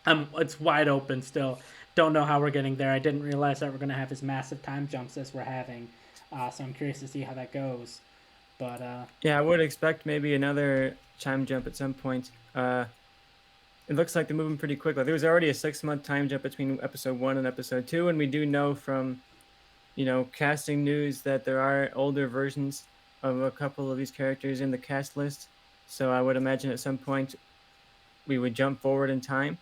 A: it's wide open still. Don't know how we're getting there. I didn't realize that we're going to have as massive time jumps as we're having. So I'm curious to see how that goes. But
B: Yeah, I would expect maybe another time jump at some point. It looks like they're moving pretty quickly. There was already a 6 month time jump between episode 1 and episode 2, and we do know from casting news that there are older versions of a couple of these characters in the cast list. So I would imagine at some point we would jump forward in time.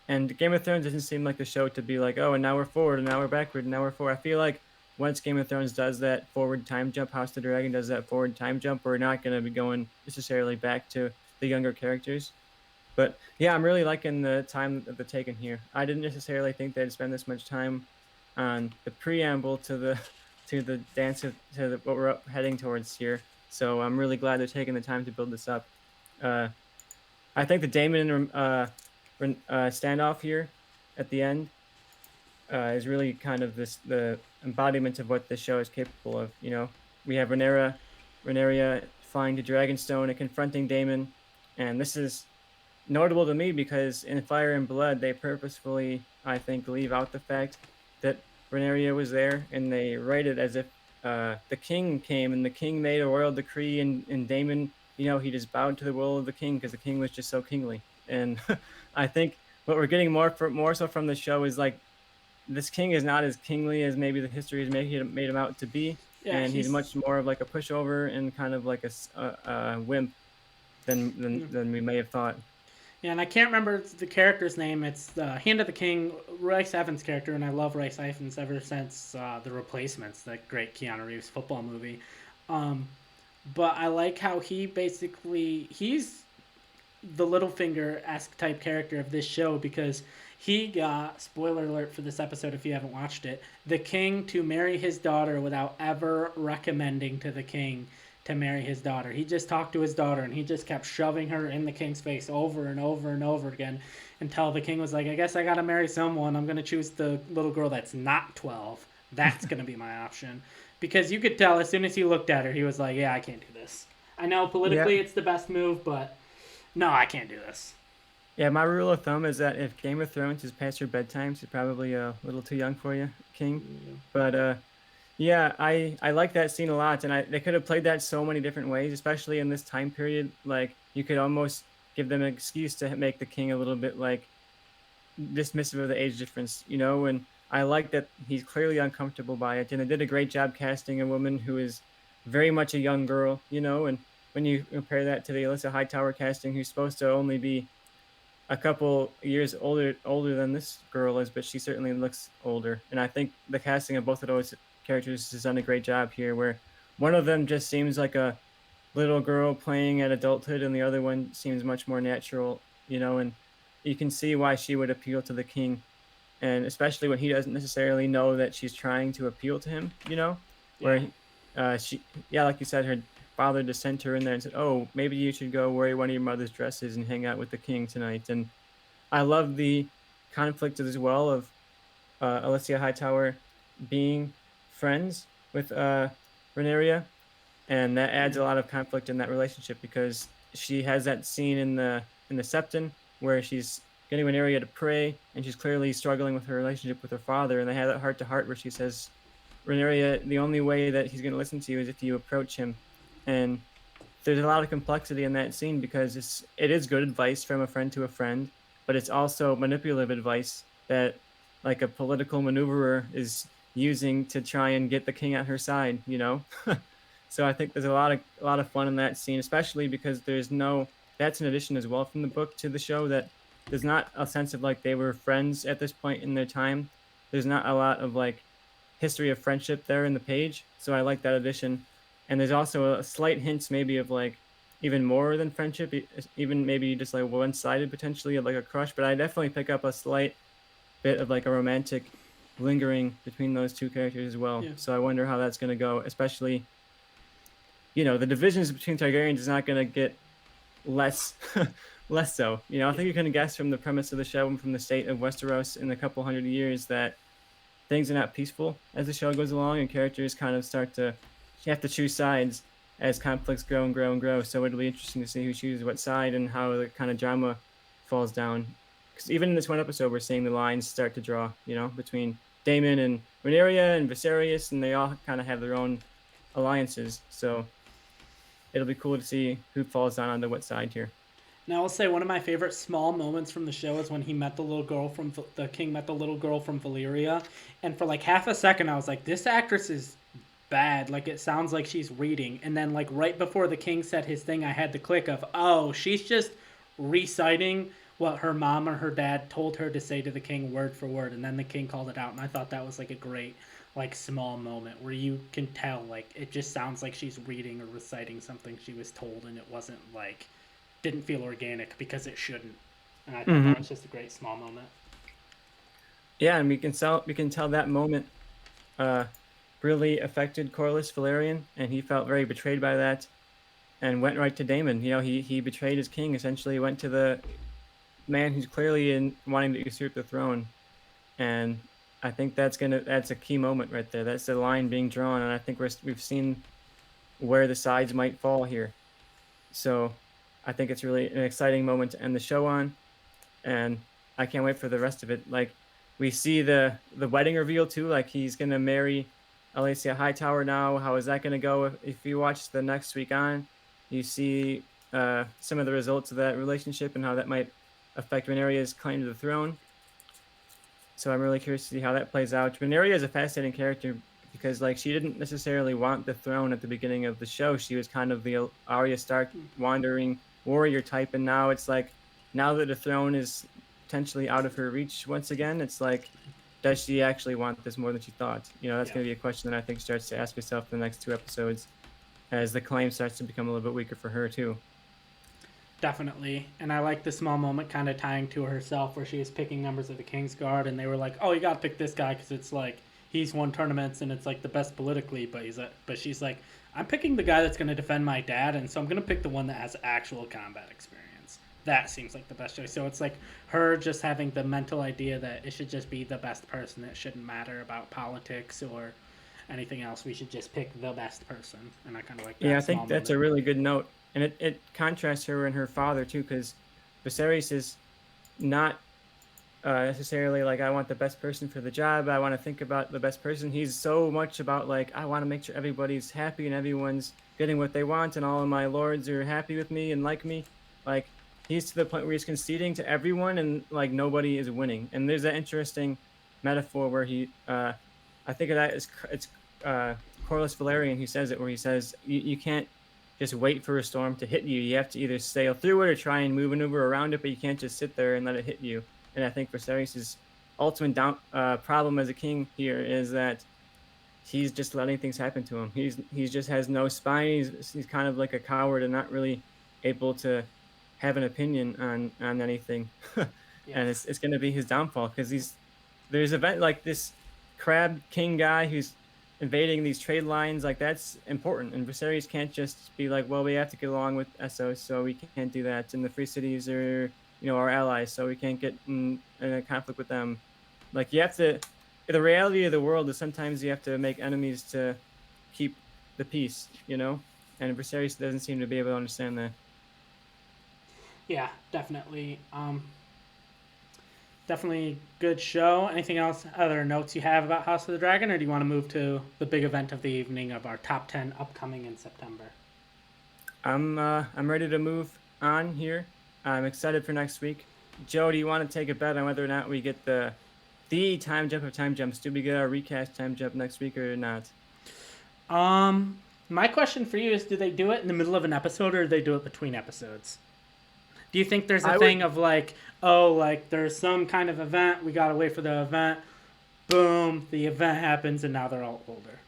B: And Game of Thrones doesn't seem like the show to be like, oh, and now we're forward, and now we're backward, and now we're forward. I feel like once Game of Thrones does that forward time jump, House of the Dragon does that forward time jump, we're not going to be going necessarily back to the younger characters. But yeah, I'm really liking the time that they're taking here. I didn't necessarily think they'd spend this much time on the preamble to the dance what we're heading towards here. So I'm really glad they're taking the time to build this up. Uh, I think the Daemon standoff here at the end is really kind of the embodiment of what this show is capable of. We have Rhaenyra flying to Dragonstone and confronting Daemon, and this is notable to me because in Fire and Blood they purposefully, I think, leave out the fact that Rhaenyra was there, and they write it as if the king came and the king made a royal decree, and Daemon, he just bowed to the will of the king because the king was just so kingly. And I think what we're getting more so from the show is like this king is not as kingly as maybe the history has made him out to be,
A: yeah,
B: and he's much more of like a pushover and kind of like a wimp than we may have thought.
A: Yeah, and I can't remember the character's name. It's the Hand of the King, Rice Evans' character, and I love Rice Evans ever since The Replacements, that great Keanu Reeves football movie. But I like how he's the Littlefinger-esque type character of this show because he got, spoiler alert for this episode if you haven't watched it, the king to marry his daughter without ever recommending to the king to marry his daughter. He just talked to his daughter and he just kept shoving her in the king's face over and over and over again until the king was like, I guess I gotta marry someone. I'm gonna choose the little girl that's not 12. That's gonna be my option. Because you could tell as soon as he looked at her, he was like, yeah, I can't do this. I know politically it's the best move, but no, I can't do this.
B: Yeah, my rule of thumb is that if Game of Thrones is past your bedtime, it's probably a little too young for you, King. But yeah, I like that scene a lot, and they could have played that so many different ways, especially in this time period. Like you could almost give them an excuse to make the king a little bit like dismissive of the age difference, And I like that he's clearly uncomfortable by it, and they did a great job casting a woman who is very much a young girl, And when you compare that to the Alyssa Hightower casting, who's supposed to only be a couple years older than this girl is, but she certainly looks older. And I think the casting of both of those characters has done a great job here, where one of them just seems like a little girl playing at adulthood, and the other one seems much more natural, And you can see why she would appeal to the king, and especially when he doesn't necessarily know that she's trying to appeal to him, Where like you said, her father just sent her in there and said, oh, maybe you should go wear one of your mother's dresses and hang out with the king tonight. And I love the conflict as well of Alyssa Hightower being friends with Rhaenyra, and that adds a lot of conflict in that relationship because she has that scene in the Septon where she's getting Rhaenyra to pray, and she's clearly struggling with her relationship with her father, and they have that heart to heart where she says, Rhaenyra, the only way that he's going to listen to you is if you approach him. And there's a lot of complexity in that scene because it is good advice from a friend to a friend, but it's also manipulative advice that like a political maneuverer is using to try and get the king at her side, So I think there's a lot of fun in that scene, especially because that's an addition as well from the book to the show, that there's not a sense of like they were friends at this point in their time. There's not a lot of like history of friendship there in the page. So I like that addition. And there's also a slight hints maybe of like even more than friendship, even maybe just like one-sided potentially of like a crush. But I definitely pick up a slight bit of like a romantic lingering between those two characters as well.
A: Yeah.
B: So I wonder how that's going to go, especially, the divisions between Targaryens is not going to get less less so. I think you can guess from the premise of the show and from the state of Westeros in a couple hundred years that things are not peaceful as the show goes along, and characters kind of start to you have to choose sides as conflicts grow and grow and grow. So it'll be interesting to see who chooses what side and how the kind of drama falls down. Because even in this one episode, we're seeing the lines start to draw, between Daemon and Rhaenyra and Viserys, and they all kind of have their own alliances. So it'll be cool to see who falls down onto what side here.
A: Now I'll say one of my favorite small moments from the show is when the king met the little girl from Valyria, and for like half a second I was like, this actress is bad. Like it sounds like she's reading, and then like right before the king said his thing, I had the click of, oh, she's just reciting what her mom or her dad told her to say to the king word for word, and then the king called it out, and I thought that was like a great like small moment where you can tell like it just sounds like she's reading or reciting something she was told, and it wasn't like didn't feel organic because it shouldn't. And I thought that was just a great small moment.
B: Yeah, and we can tell that moment really affected Corlys Velaryon, and he felt very betrayed by that, and went right to Daemon. He betrayed his king. Essentially, went to the man who's clearly wanting to usurp the throne, and I think that's a key moment right there. That's the line being drawn, and I think we've seen where the sides might fall here. So I think it's really an exciting moment to end the show on, and I can't wait for the rest of it. Like we see the wedding reveal too. Like he's gonna marry Alycia Hightower now. How is that gonna go? If you watch the next week on, you see some of the results of that relationship and how that might affect Rhaenyra's claim to the throne. So I'm really curious to see how that plays out. Rhaenyra is a fascinating character because like she didn't necessarily want the throne at the beginning of the show. She was kind of the Arya Stark wandering warrior type, and now it's like now that the throne is potentially out of her reach once again, it's like, does she actually want this more than she thought? That's going to be a question that I think starts to ask herself in the next 2 episodes as the claim starts to become a little bit weaker for her too.
A: Definitely. And I like the small moment kind of tying to herself where she was picking members of the Kingsguard, and they were like, oh, you got to pick this guy because it's like he's won tournaments and it's like the best politically, but she's like, I'm picking the guy that's going to defend my dad, and so I'm going to pick the one that has actual combat experience. That seems like the best choice. So it's like her just having the mental idea that it should just be the best person. It shouldn't matter about politics or anything else. We should just pick the best person. And I kind of like that.
B: Yeah, I think that's a really good note. And it contrasts her and her father too, because Viserys is not necessarily like, I want the best person for the job. I want to think about the best person. He's so much about like, I want to make sure everybody's happy and everyone's getting what they want and all of my lords are happy with me and like me. Like he's to the point where he's conceding to everyone and like nobody is winning. And there's that interesting metaphor where he, I think of that as it's Corlys Velaryon who says it, where he says, you can't just wait for a storm to hit you. You have to either sail through it or try and maneuver around it, but you can't just sit there and let it hit you. And I think Viserys' ultimate problem as a king here is that he's just letting things happen to him. He just has no spine. He's kind of like a coward and not really able to have an opinion on anything. Yes. And it's going to be his downfall because there's event like this crab king guy who's invading these trade lines. Like that's important, and Viserys can't just be like, well, we have to get along with Essos, so we can't do that. And the free cities are our allies, so we can't get in a conflict with them. Like you have to, the reality of the world is sometimes you have to make enemies to keep the peace, and Viserys doesn't seem to be able to understand that.
A: Yeah, definitely. Definitely good show. Anything else, other notes you have about House of the Dragon, or do you want to move to the big event of the evening of our top 10 upcoming in September? I'm
B: ready to move on here. I'm excited for next week. Joe, do you want to take a bet on whether or not we get the time jump of time jumps? Do we get our recast time jump next week or not?
A: My question for you is, do they do it in the middle of an episode or do they do it between episodes? Do you think there's a thing of like, oh, like there's some kind of event, we gotta wait for the event, boom, the event happens, and now they're all older?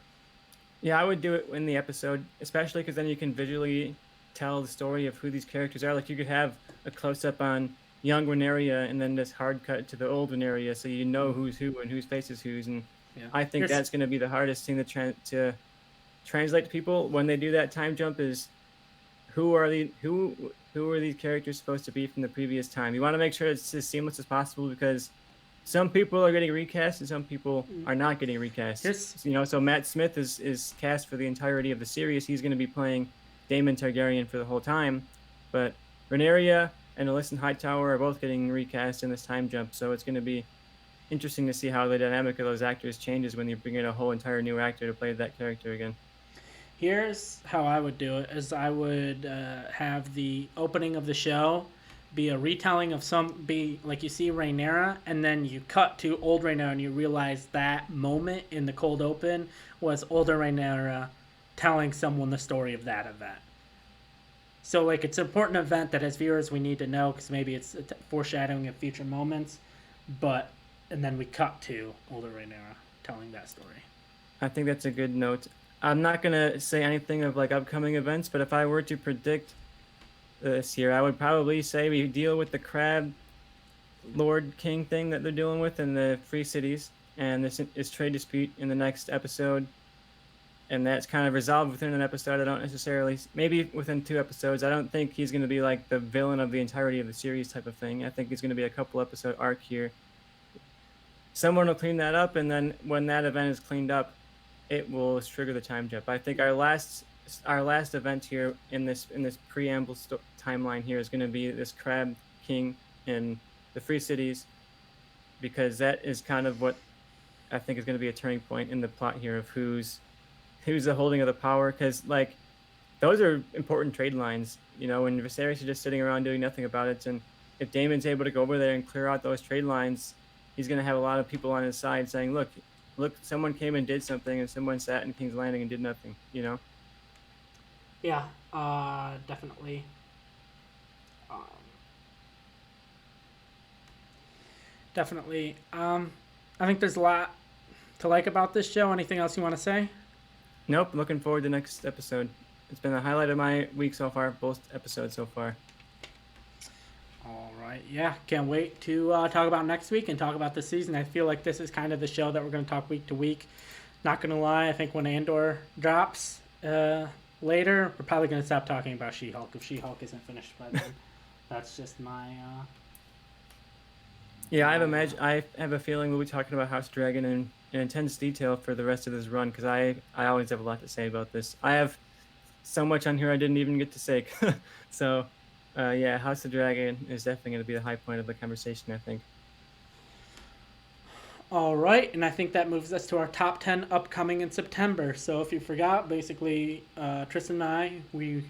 B: Yeah, I would do it in the episode, especially because then you can visually tell the story of who these characters are. Like you could have a close-up on, young Renaria and then this hard cut to the old Renaria, so you know who's who and whose face is whose. And
A: Yeah.
B: I think
A: Here's
B: that's going to be the hardest thing to translate to people when they do that time jump is who are these characters supposed to be from the previous time? You want to make sure it's as seamless as possible because some people are getting recast and some people are not getting recast.
A: Here's-
B: So Matt Smith is cast for the entirety of the series. He's going to be playing Daemon Targaryen for the whole time, but Rhaenyra and Alysanne Hightower are both getting recast in this time jump. So it's going to be interesting to see how the dynamic of those actors changes when you bring in a whole entire new actor to play that character again.
A: Here's how I would do it: is I would have the opening of the show be a retelling of be like you see Rhaenyra, and then you cut to old Rhaenyra, and you realize that moment in the cold open was older Rhaenyra telling someone the story of that event. So like it's an important event that as viewers we need to know because maybe it's foreshadowing of future moments, and then we cut to older Rhaenyra telling that story.
B: I think that's a good note. I'm not gonna say anything of like upcoming events, but if I were to predict this year, I would probably say we deal with the Crab Lord King thing that they're dealing with in the Free Cities, and this is trade dispute in the next episode, and that's kind of resolved within an episode. I don't necessarily, maybe within 2 episodes. I don't think he's gonna be like the villain of the entirety of the series type of thing. I think he's gonna be a couple episode arc here. Someone will clean that up, and then when that event is cleaned up, it will trigger the time jump. I think our last event here in this preamble timeline here is going to be this Crab King in the Free Cities, because that is kind of what I think is going to be a turning point in the plot here of who's the holding of the power. Because like those are important trade lines, when Viserys is just sitting around doing nothing about it, and if Daemon's able to go over there and clear out those trade lines, he's going to have a lot of people on his side saying, look, someone came and did something, and someone sat in King's Landing and did nothing,
A: Yeah, definitely. Definitely. I think there's a lot to like about this show. Anything else you want to say?
B: Nope, looking forward to next episode. It's been the highlight of my week so far, both episodes so far.
A: All right. Yeah, can't wait to talk about next week and talk about the season. I feel like this is kind of the show that we're going to talk week to week. Not going to lie, I think when Andor drops later, we're probably going to stop talking about She-Hulk if She-Hulk isn't finished by then. That's just my...
B: Yeah, I have a feeling we'll be talking about House Dragon in intense detail for the rest of this run, because I always have a lot to say about this. I have so much on here I didn't even get to say. So... yeah, House of Dragon is definitely going to be the high point of the conversation, I think.
A: All right, and I think that moves us to our top 10 upcoming in September. So if you forgot, basically, Tristan and I, we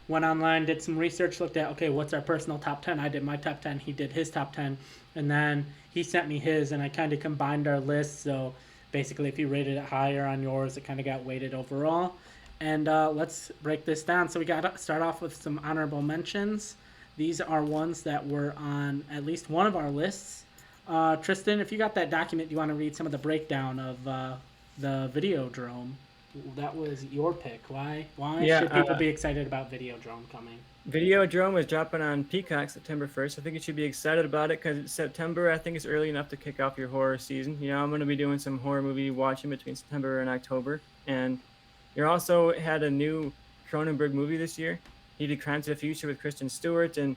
A: went online, did some research, looked at, okay, what's our personal top 10? I did my top 10, he did his top 10, and then he sent me his, and I kind of combined our lists. So basically, if you rated it higher on yours, it kind of got weighted overall. And let's break this down. So we got to start off with some honorable mentions. These are ones that were on at least one of our lists. Tristan, if you got that document, you want to read some of the breakdown of the Videodrome. That was your pick. Why should people be excited about Videodrome coming?
B: Videodrome is dropping on Peacock September 1st. I think you should be excited about it because September, I think, is early enough to kick off your horror season. I'm going to be doing some horror movie watching between September and October. And you also had a new Cronenberg movie this year. He did Crimes of the Future with Kristen Stewart, and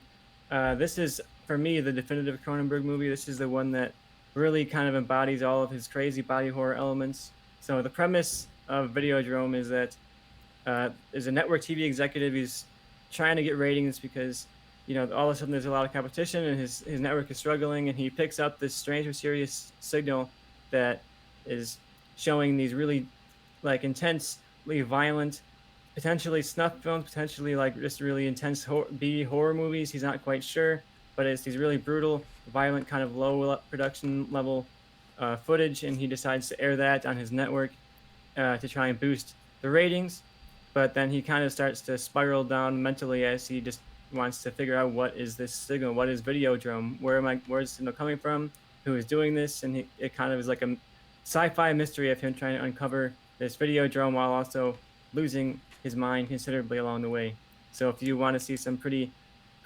B: this is, for me, the definitive Cronenberg movie. This is the one that really kind of embodies all of his crazy body horror elements. So the premise of Videodrome is that there's a network TV executive who's trying to get ratings because, all of a sudden there's a lot of competition and his network is struggling, and he picks up this strange mysterious signal that is showing these really intensely violent, potentially snuff films, potentially just really intense B horror movies. He's not quite sure, but it's these really brutal, violent, kind of low production level footage, and he decides to air that on his network to try and boost the ratings. But then he kind of starts to spiral down mentally as he just wants to figure out what is this signal, what is Videodrome, where's the signal coming from, who is doing this, and it kind of is like a sci-fi mystery of him trying to uncover this Videodrome while also losing his mind considerably along the way. So if you want to see some pretty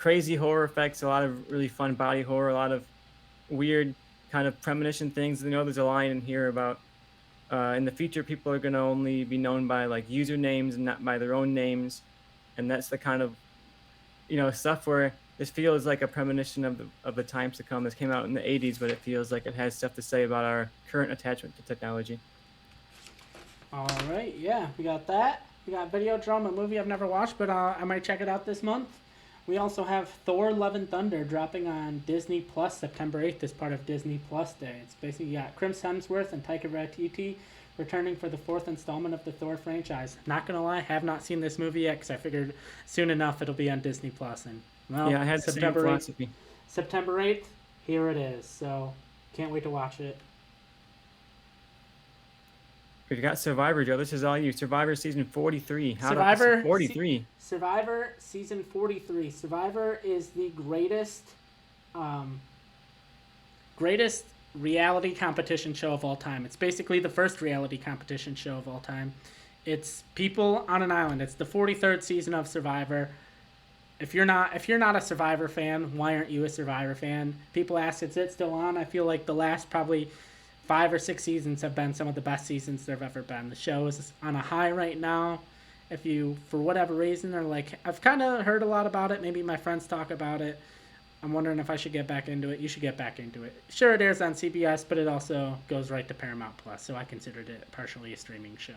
B: crazy horror effects, a lot of really fun body horror, a lot of weird kind of premonition things. There's a line in here about in the future people are going to only be known by like usernames and not by their own names, and that's the kind of stuff where this feels like a premonition of the times to come. This came out in the 80s, but it feels like it has stuff to say about our current attachment to technology.
A: All right, yeah, we got that. We got Videodrome, a movie I've never watched, but I might check it out this month. We also have Thor: Love and Thunder dropping on Disney Plus September 8th as part of Disney Plus Day. It's basically got Chris Hemsworth and Taika Waititi returning for the fourth installment of the Thor franchise. Not gonna lie, have not seen this movie yet because I figured soon enough it'll be on Disney Plus. And well,
B: Yeah, I had the same philosophy.
A: September 8th, here it is. So can't wait to watch it.
B: We've got Survivor, Joe. This is all you. Survivor season 43.
A: Survivor
B: 43.
A: Survivor season 43. Survivor is the greatest reality competition show of all time. It's basically the first reality competition show of all time. It's people on an island. It's the 43rd season of Survivor. If you're not a Survivor fan, why aren't you a Survivor fan? People ask, is it still on? I feel like the last probably 5 or 6 seasons have been some of the best seasons there have ever been. The show is on a high right now. If you, for whatever reason, are like, I've kind of heard a lot about it. Maybe my friends talk about it. I'm wondering if I should get back into it. You should get back into it. Sure, it airs on CBS, but it also goes right to Paramount Plus, so I considered it partially a streaming show.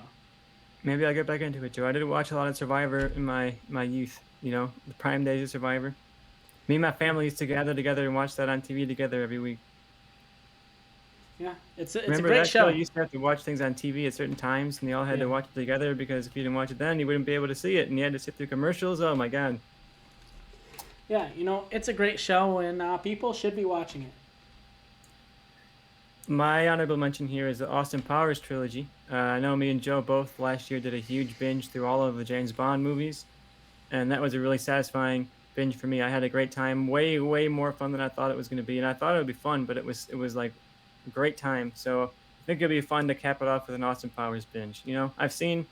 B: Maybe I'll get back into it, Joe. I did watch a lot of Survivor in my youth, the prime days of Survivor. Me and my family used to gather together and watch that on TV together every week.
A: Yeah, it's
B: Remember
A: a great
B: that
A: show.
B: You used to have to watch things on TV at certain times, and they all had to watch it together because if you didn't watch it then, you wouldn't be able to see it, and you had to sit through commercials. Oh my God.
A: Yeah, it's a great show, and people should be watching it.
B: My honorable mention here is the Austin Powers trilogy. I know me and Joe both last year did a huge binge through all of the James Bond movies, and that was a really satisfying binge for me. I had a great time, way, way more fun than I thought it was going to be, and I thought it would be fun, but it was like a great time. So I think it'd be fun to cap it off with an Austin Powers binge. I've seen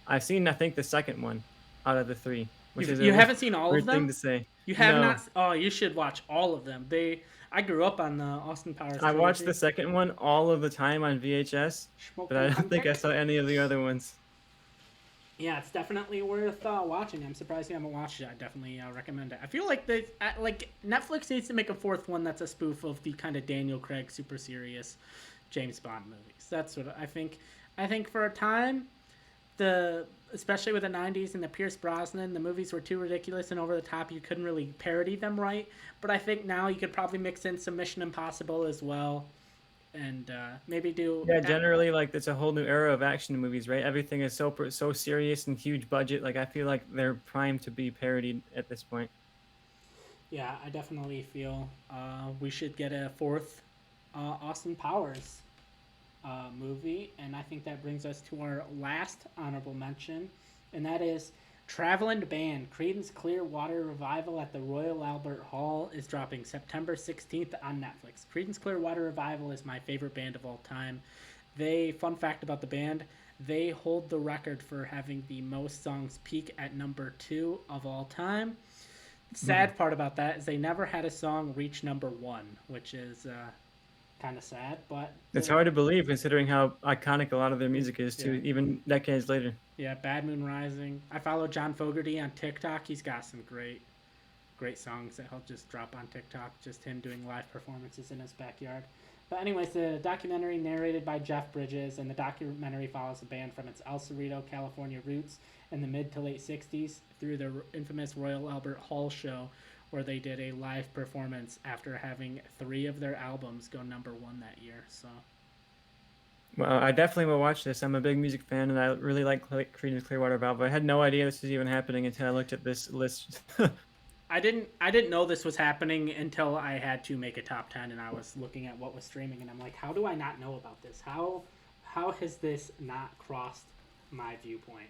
B: I think the second one out of the 3, which is
A: you haven't seen all
B: weird
A: of them.
B: Thing to say.
A: You have
B: No.
A: not. Oh, you should watch all of them. I grew up on the Austin Powers.
B: I watched
A: trilogy.
B: the second one all of the time on VHS, but I don't think I saw any of the other ones.
A: Yeah, it's definitely worth watching. I'm surprised you haven't watched it. I definitely recommend it. I feel like Netflix needs to make a 4th one that's a spoof of the kind of Daniel Craig super serious James Bond movies. That's what I think. I think for a time, especially with the 90s and the Pierce Brosnan, the movies were too ridiculous and over the top. You couldn't really parody them right. But I think now you could probably mix in some Mission Impossible as well. And maybe do...
B: Yeah, generally, like, it's a whole new era of action movies, right? Everything is so serious and huge budget. Like, I feel like they're primed to be parodied at this point.
A: Yeah, I definitely feel we should get a 4th Austin Powers movie, and I think that brings us to our last honorable mention, and that is Traveling Band. Creedence Clearwater Revival at the Royal Albert Hall is dropping September 16th on Netflix. Creedence Clearwater Revival is my favorite band of all time. Fun fact about the band, they hold the record for having the most songs peak at number 2 of all time. Sad part about that is they never had a song reach number 1, which is kind of sad, but
B: it's hard to believe considering how iconic a lot of their music is too, even decades later.
A: Yeah, Bad Moon Rising. I follow John Fogerty on TikTok. He's got some great songs that he'll just drop on TikTok, just him doing live performances in his backyard. But anyways, the documentary narrated by Jeff Bridges, and the documentary follows the band from its El Cerrito, California roots in the mid to late 60s through the infamous Royal Albert Hall show, where they did a live performance after having 3 of their albums go number 1 that year. So,
B: well, I definitely will watch this. I'm a big music fan, and I really like Creedence Clearwater Revival. I had no idea this was even happening until I looked at this list.
A: I didn't know this was happening until I had to make a top 10, and I was looking at what was streaming, and I'm like, how do I not know about this? How has this not crossed my viewpoint?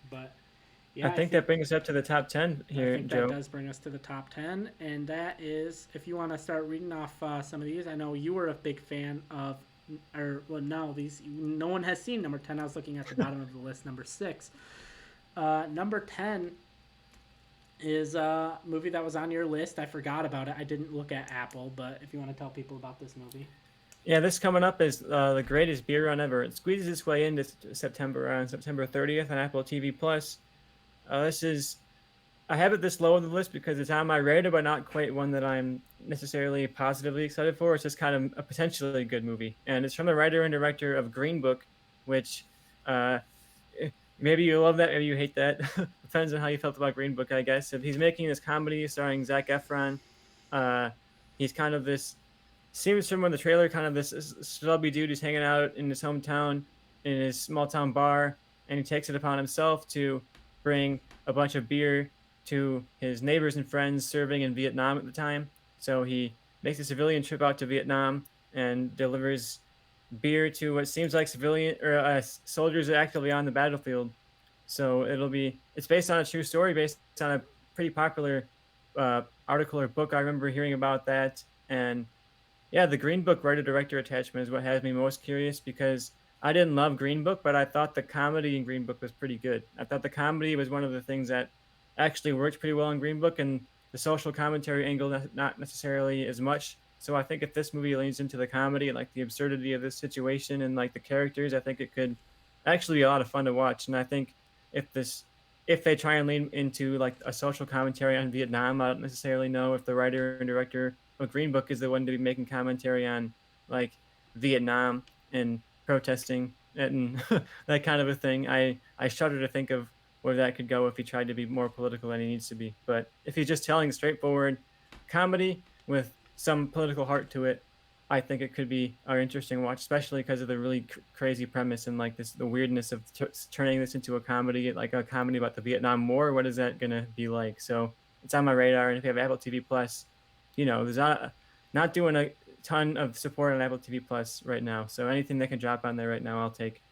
A: But yeah,
B: I think that brings us up to the top 10 here,
A: I think
B: Joe.
A: that does bring us to the top 10, and that is, if you want to start reading off some of these, I know you were a big fan of, no one has seen number 10. I was looking at the bottom of the list, number 6. Number 10 is a movie that was on your list. I forgot about it. I didn't look at Apple, but if you want to tell people about this movie.
B: Yeah, this coming up is the greatest beer run ever. It squeezes its way into September on September 30th on Apple TV Plus. This is I have it this low on the list because it's on my radar, but not quite one that I'm necessarily positively excited for. It's just kind of a potentially good movie, and it's from the writer and director of Green Book, which uh, maybe you love that, maybe you hate that. Depends on how you felt about Green Book, I guess. If he's making this comedy starring Zac Efron, uh, he's kind of this seems from the trailer kind of this stubby dude who's hanging out in his hometown in his small town bar, and he takes it upon himself to bring a bunch of beer to his neighbors and friends serving in Vietnam at the time. So he makes a civilian trip out to Vietnam and delivers beer to what seems like civilian or soldiers actively on the battlefield. So it's based on a true story, based on a pretty popular article or book. I remember hearing about that, and yeah, the Green Book writer director attachment is what has me most curious because I didn't love Green Book, but I thought the comedy in Green Book was pretty good. I thought the comedy was one of the things that actually worked pretty well in Green Book, and the social commentary angle not necessarily as much. So I think if this movie leans into the comedy and like the absurdity of this situation and like the characters, I think it could actually be a lot of fun to watch. And I think if this if they try and lean into like a social commentary on Vietnam, I don't necessarily know if the writer and director of Green Book is the one to be making commentary on like Vietnam and protesting and that kind of a thing. I shudder to think of where that could go if he tried to be more political than he needs to be. But if he's just telling straightforward comedy with some political heart to it, I think it could be an interesting watch, especially because of the really crazy premise and like the weirdness of turning this into a comedy, like a comedy about the Vietnam War. What is that gonna be like? So it's on my radar. And if you have Apple TV Plus, there's not doing a ton of support on Apple TV Plus right now. So anything that can drop on there right now, I'll take.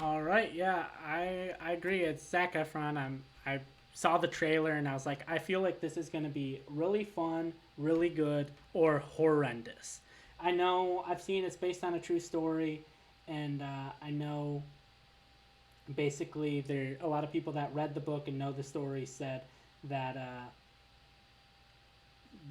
A: All right, yeah, I agree. It's Zac Efron. I saw the trailer and I was like, I feel like this is going to be really fun, really good, or horrendous. I know I've seen it's based on a true story, and I know basically there a lot of people that read the book and know the story said that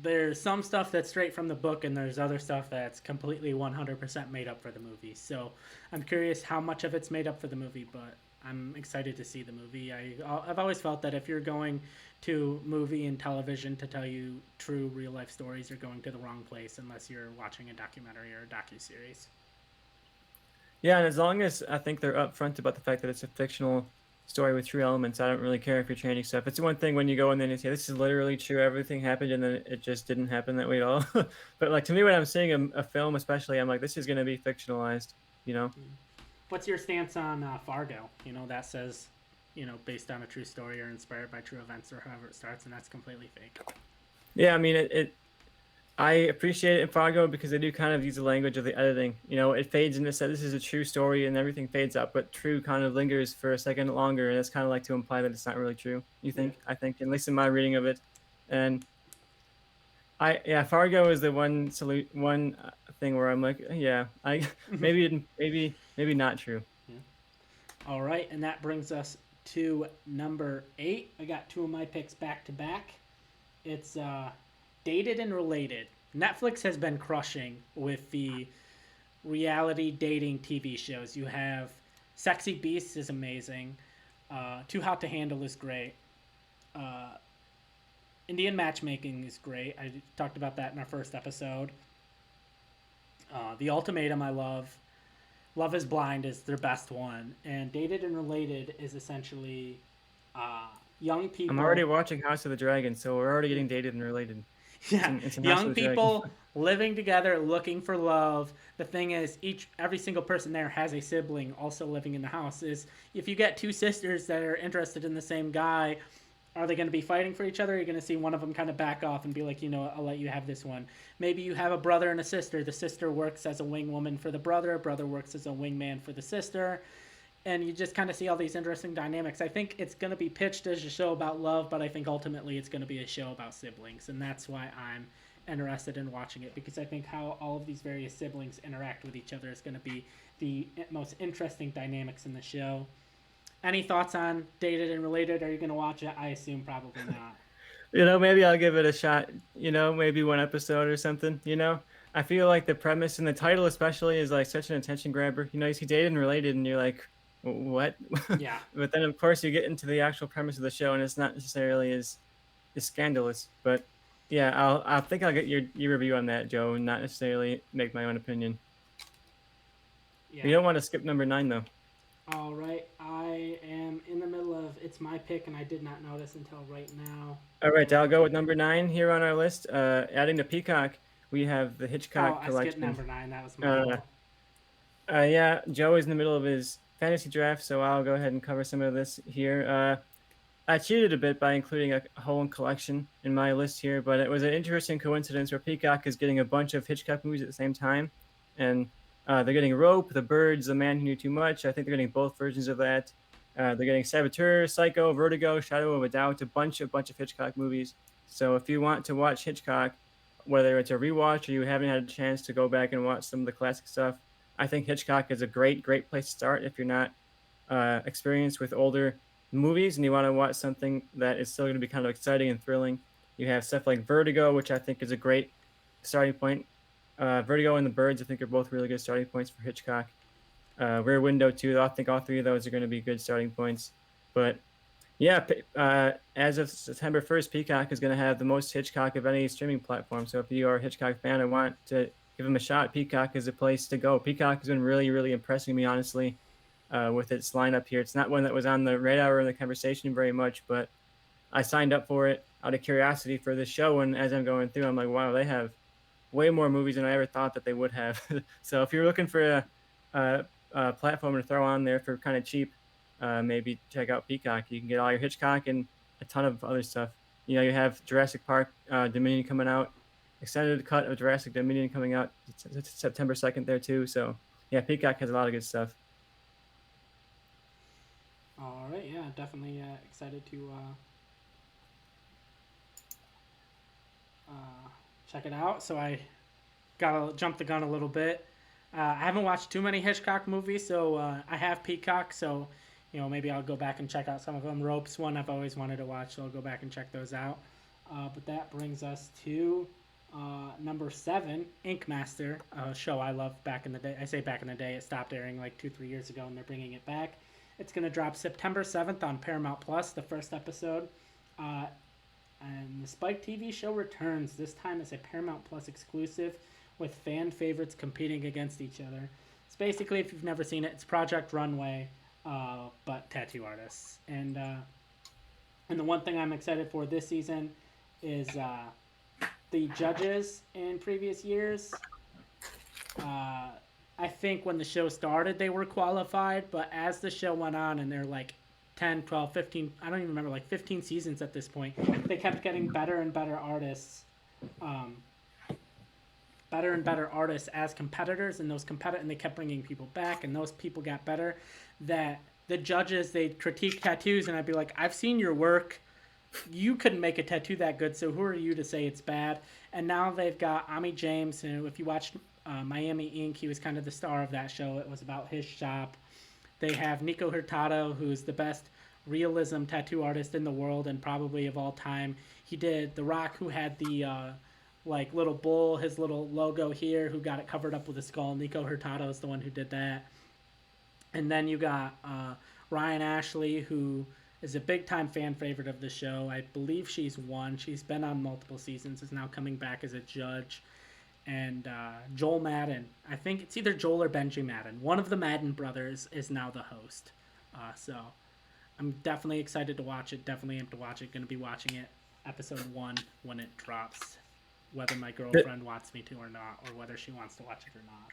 A: there's some stuff that's straight from the book and there's other stuff that's completely 100% made up for the movie. So I'm curious how much of it's made up for the movie, but I'm excited to see the movie. I've always felt that if you're going to movie and television to tell you true real life stories, you're going to the wrong place unless you're watching a documentary or a docuseries.
B: Yeah, and as long as I think they're upfront about the fact that it's a fictional story with true elements, I don't really care if you're changing stuff. It's one thing when you go in there and say this is literally true, everything happened, and then it just didn't happen that way at all. But like to me, when I'm seeing a film, especially, I'm like, this is going to be fictionalized, you know?
A: What's your stance on Fargo? That says, based on a true story or inspired by true events or however it starts, and that's completely fake.
B: Yeah, I mean, I appreciate it in Fargo because they do kind of use the language of the editing. It fades into said this is a true story and everything fades up, but true kind of lingers for a second longer, and it's kind of like to imply that it's not really true. You
A: Yeah.
B: think? I think, at least in my reading of it, and yeah, Fargo is the one thing where I'm like, yeah, I maybe not true.
A: Yeah. All right, and that brings us to number 8. I got two of my picks back to back. It's Dated and Related. Netflix has been crushing with the reality dating TV shows. You have Sexy Beasts is amazing. Too Hot to Handle is great. Uh, Indian Matchmaking is great. I talked about that in our first episode. The Ultimatum I love. Love is Blind is their best one. And Dated and Related is essentially young people.
B: I'm already watching House of the Dragon, so we're already getting dated and related.
A: Yeah,
B: It's in House
A: young
B: of the Dragon.
A: people living together, looking for love. The thing is, every single person there has a sibling also living in the house. Is if you get two sisters that are interested in the same guy, are they going to be fighting for each other? You're going to see one of them kind of back off and be like, I'll let you have this one. Maybe you have a brother and a sister. The sister works as a wing woman for the brother works as a wingman for the sister. And you just kind of see all these interesting dynamics. I think it's going to be pitched as a show about love, but I think ultimately it's going to be a show about siblings. And that's why I'm interested in watching it, because I think how all of these various siblings interact with each other is going to be the most interesting dynamics in the show. Any thoughts on Dated and Related? Are you going to watch it? I assume probably not.
B: Maybe I'll give it a shot. Maybe one episode or something. I feel like the premise and the title especially is like such an attention grabber. You see Dated and Related, and you're like, what?
A: Yeah.
B: But then of course you get into the actual premise of the show, and it's not necessarily as scandalous. But yeah, I think I'll get your review on that, Joe, and not necessarily make my own opinion. You
A: Yeah.
B: don't want to skip number 9 though.
A: All right. I am in the middle of it's my pick, and I did not notice until right now.
B: All right, I'll go with number 9 here on our list. Adding to Peacock, we have the
A: Oh,
B: Hitchcock
A: I skipped
B: collection.
A: number 9. That was my
B: Uh,
A: fault.
B: yeah, Joe is in the middle of his fantasy draft, so I'll go ahead and cover some of this here. I cheated a bit by including a whole collection in my list here, but it was an interesting coincidence where Peacock is getting a bunch of Hitchcock movies at the same time, and they're getting Rope, The Birds, The Man Who Knew Too Much. I think they're getting both versions of that. They're getting Saboteur, Psycho, Vertigo, Shadow of a Doubt, a bunch of Hitchcock movies. So if you want to watch Hitchcock, whether it's a rewatch or you haven't had a chance to go back and watch some of the classic stuff, I think Hitchcock is a great place to start if you're not experienced with older movies and you want to watch something that is still going to be kind of exciting and thrilling. You have stuff like Vertigo, which I think is a great starting point. Vertigo and The Birds, I think, are both really good starting points for Hitchcock. Rear Window, too. I think all three of those are going to be good starting points. But yeah, as of September 1st, Peacock is going to have the most Hitchcock of any streaming platform. So if you are a Hitchcock fan and want to give him a shot, Peacock is a place to go. Peacock has been really, really impressing me, honestly, with its lineup here. It's not one that was on the radar or the conversation very much, but I signed up for it out of curiosity for this show. And as I'm going through, I'm like, wow, they have way more movies than I ever thought that they would have. So if you're looking for a platform to throw on there for kind of cheap, maybe check out Peacock. You can get all your Hitchcock and a ton of other stuff. You have Jurassic Park Dominion coming out, extended cut of Jurassic Dominion coming out September 2nd there too. So yeah, Peacock has a lot of good stuff.
A: All right. Yeah, definitely excited to check it out. So I gotta jump the gun a little bit. I haven't watched too many Hitchcock movies, so I have Peacock. So maybe I'll go back and check out some of them. Rope's one I've always wanted to watch, so I'll go back and check those out. But that brings us to number 7, Ink Master, a show I loved back in the day. I say back in the day, it stopped airing like 2-3 years ago, and they're bringing it back. It's going to drop September 7th on Paramount Plus, the first episode. And the Spike TV show returns, this time as a Paramount Plus exclusive with fan favorites competing against each other. It's basically, if you've never seen it, it's Project Runway, but tattoo artists. And the one thing I'm excited for this season is the judges in previous years. I think when the show started, they were qualified, but as the show went on and they're like 10, 12, 15, I don't even remember, like 15 seasons at this point, they kept getting better and better artists. Better and better artists as competitors, and and they kept bringing people back, and those people got better. That the judges, they critique tattoos, and I'd be like, I've seen your work. You couldn't make a tattoo that good, so who are you to say it's bad? And now they've got Ami James, who, if you watched Miami Ink, he was kind of the star of that show. It was about his shop. They have Nico Hurtado, who's the best realism tattoo artist in the world and probably of all time. He did The Rock, who had the like little bull, his little logo here, who got it covered up with a skull. Nico Hurtado is the one who did that. And then you got Ryan Ashley, who is a big time fan favorite of the show. I believe she's won. She's been on multiple seasons, is now coming back as a judge. And Joel Madden. I think it's either Joel or Benji Madden. One of the Madden brothers is now the host. So I'm definitely excited to watch it. Definitely am to watch it. Going to be watching it episode 1 when it drops. Whether my girlfriend wants me to or not, or whether she wants to watch it or not.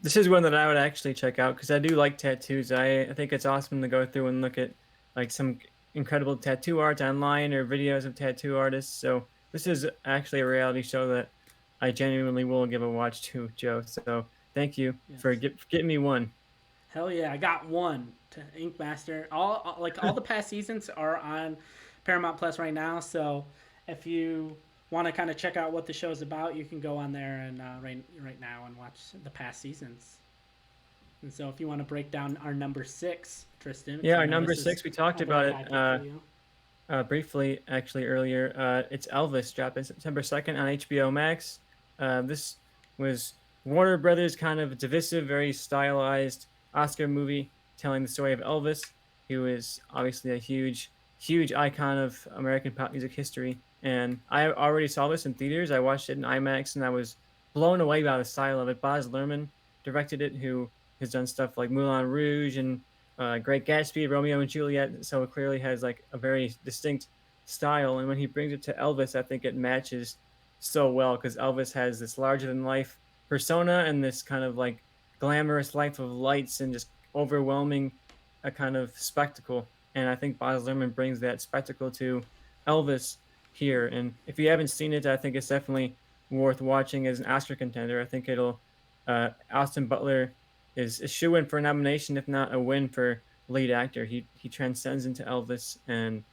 B: This is one that I would actually check out because I do like tattoos. I think it's awesome to go through and look at like some incredible tattoo art online or videos of tattoo artists. So this is actually a reality show that I genuinely will give a watch to, Joe. So thank you for getting me one.
A: Hell yeah, I got one to Ink Master. All the past seasons are on Paramount Plus right now. So if you want to kind of check out what the show's about, you can go on there and right now and watch the past seasons. And so if you want to break down our number six, Tristan, because
B: Yeah,
A: I
B: our
A: know
B: number
A: this is
B: six, we talked
A: a very
B: about
A: high
B: it
A: pick for you.
B: briefly actually earlier. It's Elvis dropping September 2nd on HBO Max. This was Warner Brothers kind of divisive, very stylized Oscar movie telling the story of Elvis, who is obviously a huge icon of American pop music history. And I already saw this in theaters. I watched it in IMAX and I was blown away by the style of it. Baz Luhrmann directed it, who has done stuff like Moulin Rouge and Great Gatsby, Romeo and Juliet. So it clearly has like a very distinct style. And when he brings it to Elvis, I think it matches so well because Elvis has this larger than life persona and this kind of like glamorous life of lights and just overwhelming a kind of spectacle. And I think Baz Luhrmann brings that spectacle to Elvis here. And if you haven't seen it, I think it's definitely worth watching as an Oscar contender. I think it'll Austin Butler is a shoe in for a nomination, if not a win for lead actor. He transcends into Elvis, and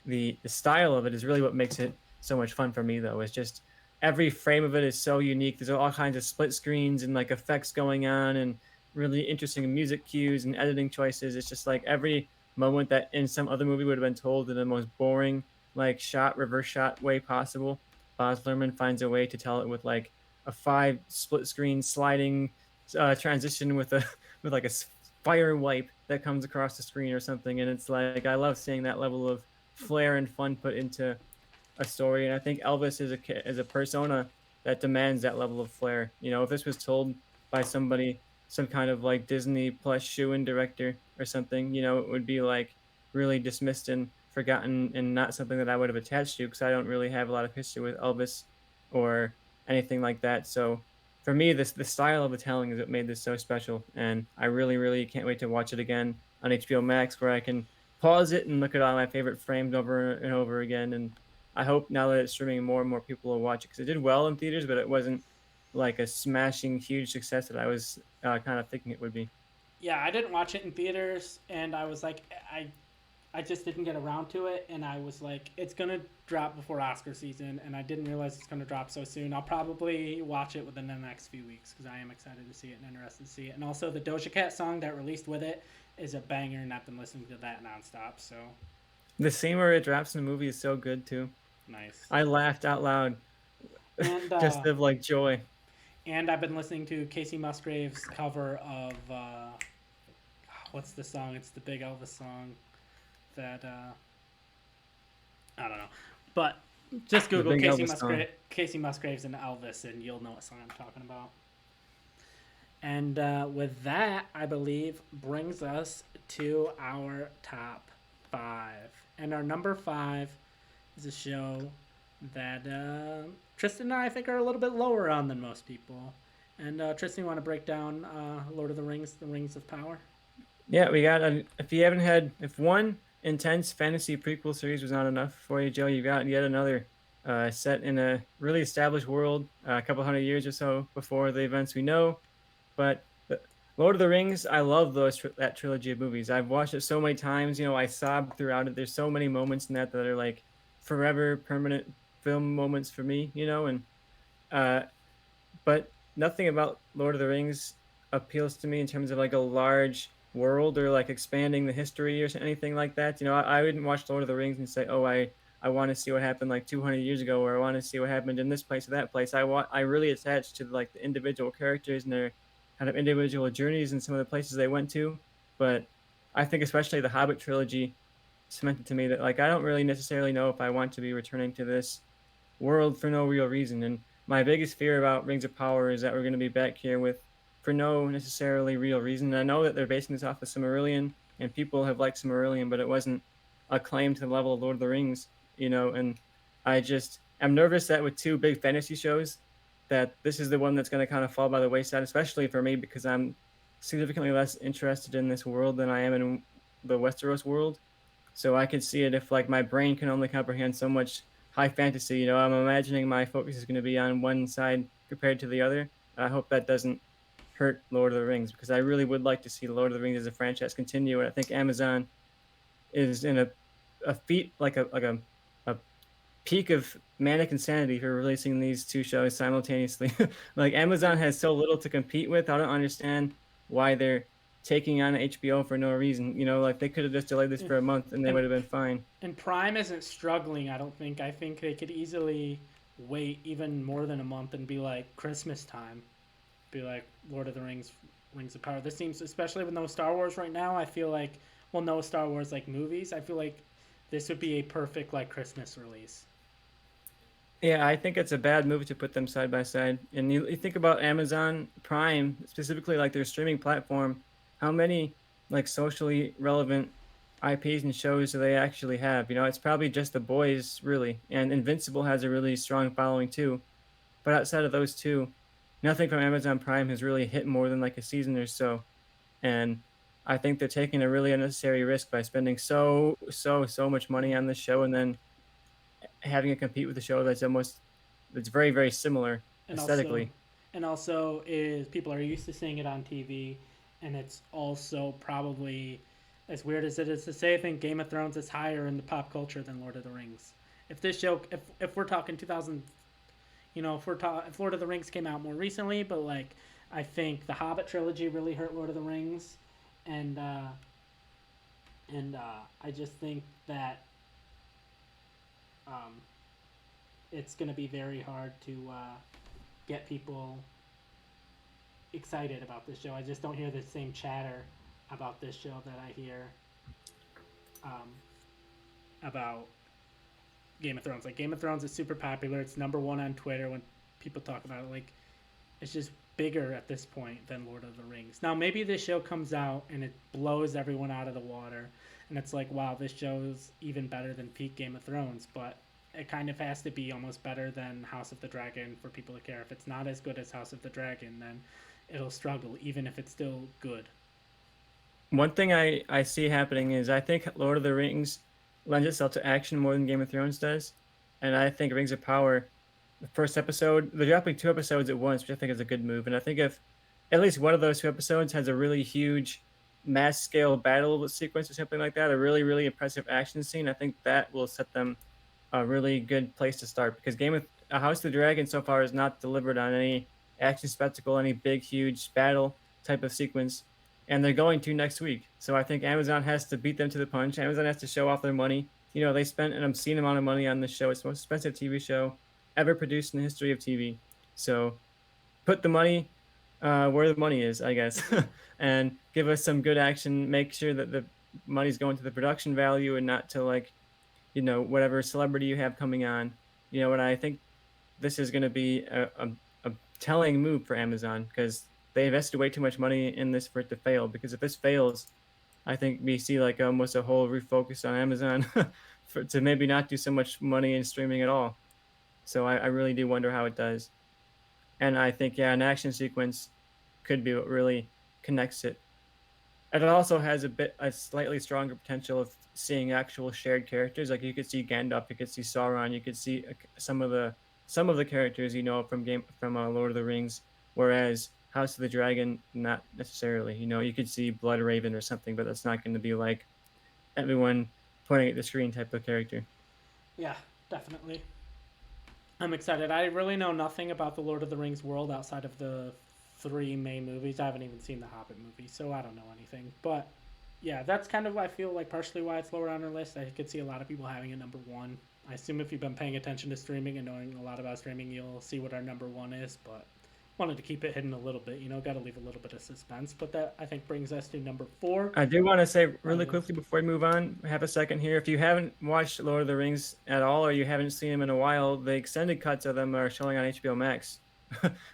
B: the style of it is really what makes it so much fun for me. Though it's just every frame of it is so unique. There's all kinds of split screens and like effects going on, and really interesting music cues and editing choices. It's just like every moment that in some other movie would have been told in the most boring like shot reverse shot way possible. Baz Luhrmann finds a way to tell it with like a five split screen sliding transition with a with like a fire wipe that comes across the screen or something, and it's like I love seeing that level of flair and fun put into a story. And I think Elvis is a persona that demands that level of flair. You know, if this was told by somebody, some kind of like Disney plus shoe-in director or something, you know, it would be like really dismissed and forgotten and not something that I would have attached to because I don't really have a lot of history with Elvis or anything like that. So for me, this the style of the telling is what made this so special, and I really can't wait to watch it again on HBO Max, where I can pause it and look at all my favorite frames over and over again. And I hope now that it's streaming, more and more people will watch it because it did well in theaters, but it wasn't like a smashing huge success that I was kind of thinking it would be.
A: Yeah, I didn't watch it in theaters, and I was like, I just didn't get around to it, and I was like, it's gonna drop before Oscar season, and I didn't realize it's gonna drop so soon. I'll probably watch it within the next few weeks because I am excited to see it and interested to see it. And also, the Doja Cat song that released with it is a banger, and I've been listening to that nonstop. So
B: The scene where it drops in the movie is so good too.
A: nice.
B: I laughed out loud
A: And
B: just of like joy.
A: I've been listening to Casey Musgrave's cover of what's the song? It's the big Elvis song that I don't know, but just
B: The
A: Google
B: big Elvis song.
A: Casey Musgraves and Elvis, and you'll know what song I'm talking about. And with that, I believe brings us to our top five. And our number five is a show that Tristan and I think are a little bit lower on than most people. And Tristan, you want to break down Lord of the Rings of Power?
B: Yeah, we got if you haven't had if one intense fantasy prequel series was not enough for you, Joe, you got yet another set in a really established world, a couple hundred years or so before the events we know. But Lord of the Rings, I love that trilogy of movies. I've watched it so many times. You know, I sobbed throughout it. There's so many moments in that that are like forever permanent film moments for me. You know, and uh, but nothing about Lord of the Rings appeals to me in terms of like a large world or like expanding the history or anything like that. You know, I wouldn't watch Lord of the Rings and say, "Oh, I want to see what happened like 200 years ago," or "I want to see what happened in this place or that place." I really attach to like the individual characters and their kind of individual journeys and some of the places they went to. But I think especially the Hobbit trilogy cemented to me that like I don't really necessarily know if I want to be returning to this world for no real reason. And my biggest fear about Rings of Power is that we're going to be back here with for no necessarily real reason. And I know that they're basing this off of Silmarillion, and people have liked Silmarillion, but it wasn't acclaimed to the level of Lord of the Rings, you know. And I'm nervous that with two big fantasy shows, that this is the one that's going to kind of fall by the wayside, especially for me because I'm significantly less interested in this world than I am in the Westeros world. So I could see it if like my brain can only comprehend so much high fantasy. You know, I'm imagining my focus is going to be on one side compared to the other. I hope that doesn't hurt Lord of the Rings because I really would like to see Lord of the Rings as a franchise continue. And I think Amazon is in a feat a peak of manic insanity for releasing these two shows simultaneously. Like Amazon has so little to compete with. I don't understand why they're taking on HBO for no reason. You know, like they could have just delayed this
A: Yeah.
B: for a month and they
A: And
B: would have been fine.
A: and Prime isn't struggling. I don't think. I think they could easily wait even more than a month and be like Christmas time. Be like Lord of the Rings, Rings of Power. This seems, especially with no Star Wars right now. I feel like, well, no Star Wars like movies. I feel like this would be a perfect like Christmas release.
B: Yeah, I think it's a bad move to put them side by side. And you think about Amazon Prime, specifically like their streaming platform, how many like socially relevant IPs and shows do they actually have? You know, it's probably just The Boys, really. And Invincible has a really strong following too. But outside of those two, nothing from Amazon Prime has really hit more than like a season or so. And I think they're taking a really unnecessary risk by spending so much money on this show and then having it compete with a show that's very, very similar
A: and also
B: aesthetically.
A: and also is people are used to seeing it on TV, and it's also probably as weird as it is to say. I think Game of Thrones is higher in the pop culture than Lord of the Rings. If this show, if we're talking 2000, if Lord of the Rings came out more recently, but like I think the Hobbit trilogy really hurt Lord of the Rings, and I just think that um, it's gonna be very hard to get people excited about this show. I just don't hear the same chatter about this show that I hear um, about Game of Thrones. Like Game of Thrones is super popular. It's number one on Twitter when people talk about it. Like it's just bigger at this point than Lord of the Rings. Now maybe this show comes out and it blows everyone out of the water, and it's like, wow, this show's even better than peak Game of Thrones. But it kind of has to be almost better than House of the Dragon for people to care. If it's not as good as House of the Dragon, then it'll struggle, even if it's still good.
B: One thing I see happening is I think Lord of the Rings lends itself to action more than Game of Thrones does. And I think Rings of Power, the first episode, they're dropping two episodes at once, which I think is a good move. And I think if at least one of those two episodes has a really huge mass scale battle sequence or something like that, a really, really impressive action scene, I think that will set them a really good place to start because Game of House of the Dragon so far has not delivered on any action spectacle, any big, huge battle type of sequence, and they're going to next week. So I think Amazon has to beat them to the punch. Amazon has to show off their money. You know, they spent an obscene amount of money on this show. It's the most expensive TV show ever produced in the history of TV. So put the money where the money is, I guess, and give us some good action. Make sure that the money's going to the production value and not to like whatever celebrity you have coming on. And I think this is going to be a telling move for Amazon because they invested way too much money in this for it to fail. Because if this fails, I think we see like almost a whole refocus on Amazon to maybe not do so much money in streaming at all. So I really do wonder how it does. And I think, yeah, an action sequence could be what really connects it. It also has a slightly stronger potential of seeing actual shared characters. Like you could see Gandalf, you could see Sauron, you could see some of the characters from Lord of the Rings. Whereas House of the Dragon, not necessarily. You could see Blood Raven or something, but that's not going to be like everyone pointing at the screen type of character.
A: Yeah, definitely. I'm excited. I really know nothing about the Lord of the Rings world outside of the three main movies. I haven't even seen the Hobbit movie, so I don't know anything. But yeah, that's kind of I feel like partially why it's lower on our list. I could see a lot of people having it number one. I assume if you've been paying attention to streaming and knowing a lot about streaming, you'll see what our number one is. But wanted to keep it hidden a little bit. Got to leave a little bit of suspense. But that I think brings us to number four
B: I do want to say
A: on
B: really
A: the list.
B: quickly before we move on, have a second here. If you haven't watched Lord of the Rings at all, or you haven't seen them in a while, the extended cuts of them are showing on HBO Max,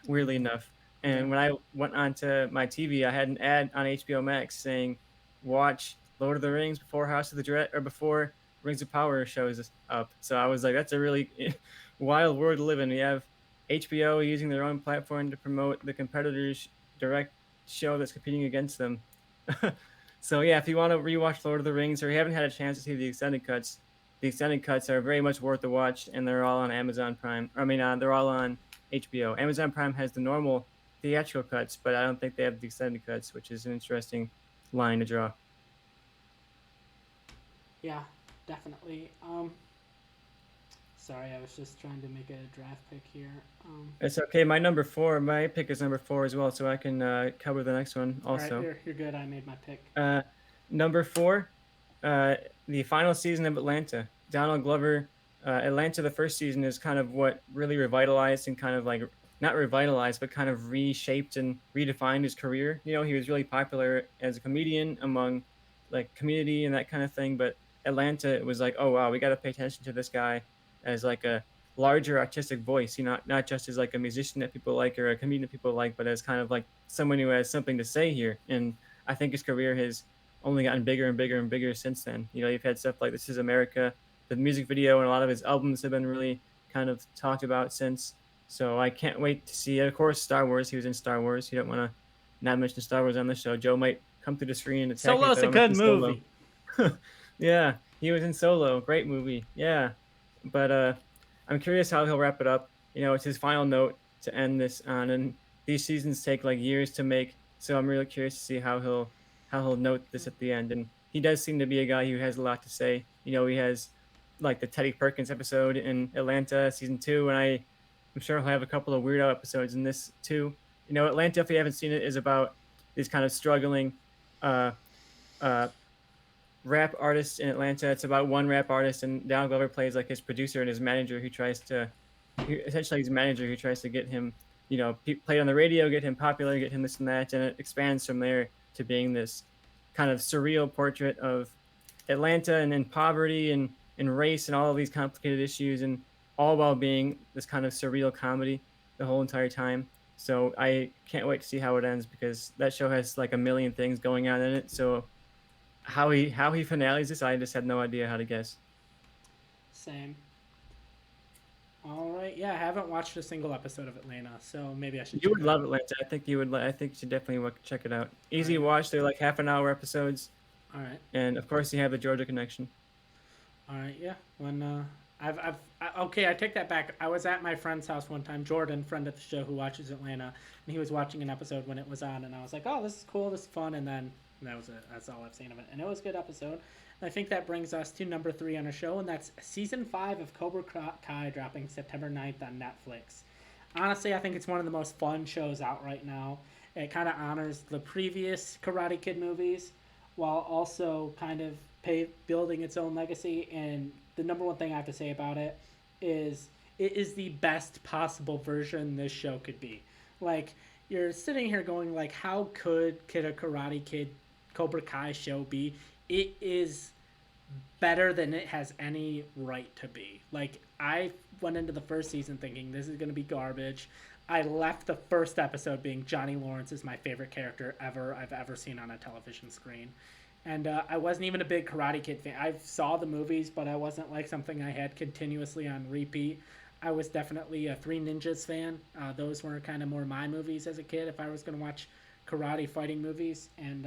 B: weirdly enough.
A: Yeah,
B: And when I went onto my TV, I had an ad on HBO Max saying, "Watch Lord of the Rings before House of the Dread or before Rings of Power shows up." So I was like, "That's a really wild world to live in." You have HBO using their own platform to promote the competitors' direct show that's competing against them. So yeah, if you want to rewatch Lord of the Rings or you haven't had a chance to see the extended cuts are very much worth the watch, and they're all on Amazon Prime. I mean, they're all on HBO. Amazon Prime has the normal theatrical cuts, but I don't think they have the extended cuts, which is an interesting line to draw.
A: yeah, definitely. Sorry, I was just trying to make a draft pick here.
B: It's okay. My pick is number 4 as well, so I can cover the next one
A: All right,
B: also.
A: you're good. I made my pick.
B: Uh, Number 4, uh, the final season of Atlanta. Donald Glover. Atlanta, the first season is kind of what really revitalized and kind of like not revitalized, but kind of reshaped and redefined his career. You know, he was really popular as a comedian among like community and that kind of thing. But Atlanta, it was like, oh wow, we got to pay attention to this guy as like a larger artistic voice. You know, not just as like a musician that people like or a comedian that people like, but as kind of like someone who has something to say here. And I think his career has only gotten bigger and bigger and bigger since then. You know, you've had stuff like This Is America, the music video, and a lot of his albums have been really kind of talked about since. So I can't wait to see it. Of course, Star Wars. He was in Star Wars. You don't want to not mention Star Wars on the show. Joe might come through the screen and attack me if
A: Solo's
B: I
A: a
B: don't
A: good
B: mention Solo.
A: movie.
B: Yeah, he was in Solo. Great movie. Yeah, but I'm curious how he'll wrap it up. You know, it's his final note to end this on, and these seasons take like years to make. So I'm really curious to see how he'll note this at the end. And he does seem to be a guy who has a lot to say. You know, he has like the Teddy Perkins episode in Atlanta season 2, and I'm sure he'll have a couple of weirdo episodes in this too. You know, Atlanta, if you haven't seen it, is about these kind of struggling uh, uh, rap artists in Atlanta. It's about one rap artist, and Donald Glover plays like his producer and his manager who tries to, essentially his manager who tries to get him, you know, played on the radio, get him popular, get him this and that, and it expands from there to being this kind of surreal portrait of Atlanta and poverty and race and all of these complicated issues, and all while being this kind of surreal comedy the whole entire time. So I can't wait to see how it ends because that show has like a million things going on in it. So how he finales this, I just had no idea how to guess.
A: Same. All right. Yeah, I haven't watched a single episode of Atlanta, so maybe I should
B: You
A: check
B: would
A: it out.
B: love Atlanta. I think you would. I think you should definitely check it out.
A: All
B: Easy
A: right.
B: watch. They're like half an hour episodes,
A: All right.
B: and of course you have the Georgia connection.
A: All right. Yeah. When okay, I take that back. I was at my friend's house one time, Jordan, friend of the show who watches Atlanta, and he was watching an episode when it was on, and I was like, "Oh, this is cool. This is fun." And then that was it. That's all I've seen of it, and it was a good episode. And I think that brings us to number 3 on our show, and that's season 5 of Cobra Kai dropping September 9th on Netflix. Honestly, I think it's one of the most fun shows out right now. It kind of honors the previous Karate Kid movies while also kind of building its own legacy. And the number one thing I have to say about is it is the best possible version this show could be. Like, you're sitting here going like, how could a Karate Kid Cobra Kai show be? It is better than it has any right to be. Like, I went into the first season thinking this is going to be garbage. I left the first episode being Johnny Lawrence is my favorite character I've ever seen on a television screen. And I wasn't even a big Karate Kid fan. I saw the movies, but I wasn't like something I had continuously on repeat. I was definitely a Three Ninjas fan. Those were kind of more my movies as a kid if I was going to watch karate fighting movies. And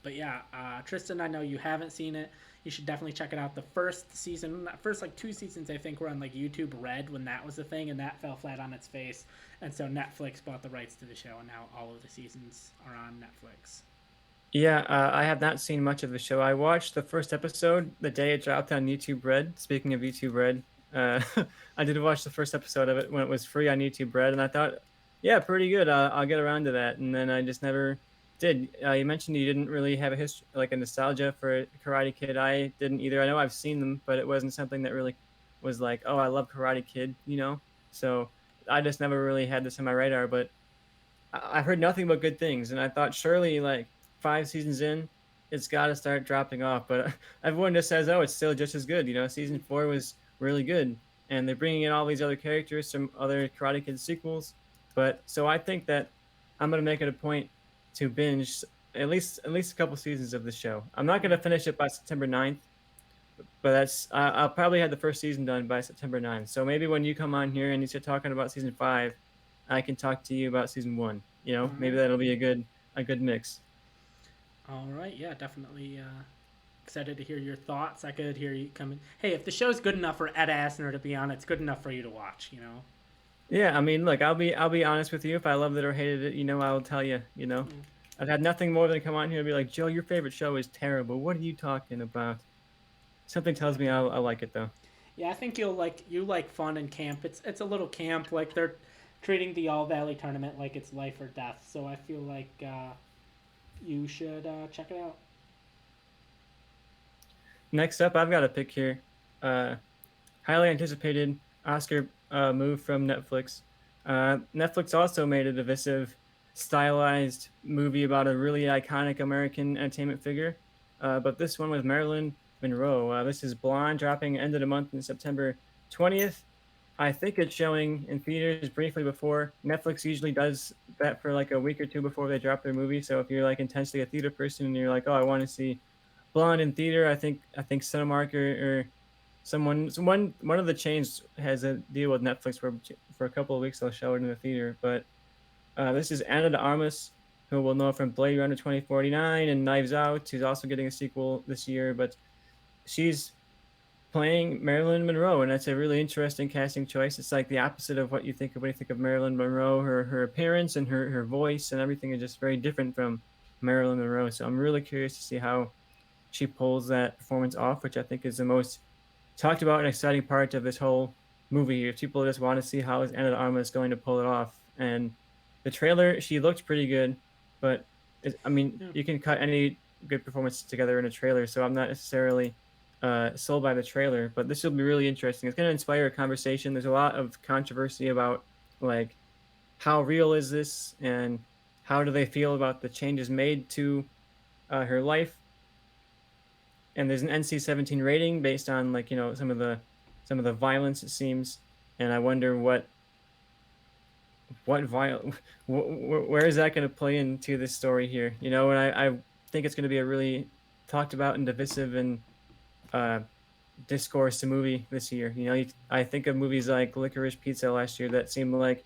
A: but yeah, Tristan, I know you haven't seen it. You should definitely check it out. The first season, first like 2 seasons, I think, were on like YouTube Red when that was a thing, and that fell flat on its face. And so Netflix bought the rights to the show, and now all of the seasons are on Netflix.
B: Yeah, I have not seen much of the show. I watched the first episode the day it dropped on YouTube Red. Speaking of YouTube Red, I did watch the first episode of it when it was free on YouTube Red, and I thought, yeah, pretty good. I'll get around to that, and then I just never did. You mentioned you didn't really have a history, like a nostalgia for Karate Kid. I didn't either. I know I've seen them, but it wasn't something that really was like, oh, I love Karate Kid, you know. So I just never really had this on my radar. But I've heard nothing but good things, and I thought surely like 5 seasons in, it's got to start dropping off. But everyone just says, oh, it's still just as good. You know, season 4 was really good, and they're bringing in all these other characters from other Karate Kid sequels. But so I think that I'm gonna make it a point to binge at least a couple seasons of the show. I'm not gonna finish it by September 9th, but I'll probably have the first season done by September 9th. So maybe when you come on here and you start talking about season 5, I can talk to you about season 1. You
A: All
B: know, maybe
A: right.
B: that'll be a good mix.
A: All right. Yeah, definitely excited to hear your thoughts. I could hear you coming. Hey, if the show's good enough for Ed Asner to be on, it's good enough for you to watch, you know?
B: Yeah, I mean, look, I'll be honest with you. If I loved it or hated it, you know, I will tell you. You know,
A: Mm.
B: I've had nothing more than come on here and be like, Joe, your favorite show is terrible. What are you talking about? Something tells me
A: Exactly.
B: I like it though.
A: Yeah, I think you like fun and camp. It's a little camp. Like they're treating the All Valley tournament like it's life or death. So I feel like you should check it out.
B: Next up, I've got a pick here. Uh, Highly anticipated Oscar move from Netflix. Netflix also made a divisive, stylized movie about a really iconic American entertainment figure. But this one with Marilyn Monroe. This is Blonde, dropping end of the month in September 20th. I think it's showing in theaters briefly before. Netflix usually does that for like a week or two before they drop their movie. So if you're like intensely a theater person and you're like, oh, I want to see Blonde in theater, I think Cinemark or someone one of the chains has a deal with Netflix for a couple of weeks they'll show it in the theater. But this is Anna de Armas, who we'll know from Blade Runner 2049 and Knives Out, who's also getting a sequel this year. But she's playing Marilyn Monroe, and that's a really interesting casting choice. It's like the opposite of what you think of when you think of Marilyn Monroe. Her appearance and her voice and everything is just very different from Marilyn Monroe. So I'm really curious to see how she pulls that performance off, which I think is the most talked about and exciting part of this whole movie. If people just want to see how is Anna de Armas going to pull it off, and the trailer, she looked pretty good, but I mean,
A: Yeah.
B: you can cut any good performance together in a trailer, so I'm not necessarily sold by the trailer. But this will be really interesting. It's going to inspire a conversation. There's a lot of controversy about like how real is this, and how do they feel about the changes made to her life. And there's an NC-17 rating based on like some of the violence it seems, and I wonder what viol where is that going to play into this story here? And I think it's going to be a really talked about and divisive and uh, discourse movie this year. I think of movies like Licorice Pizza last year that seemed like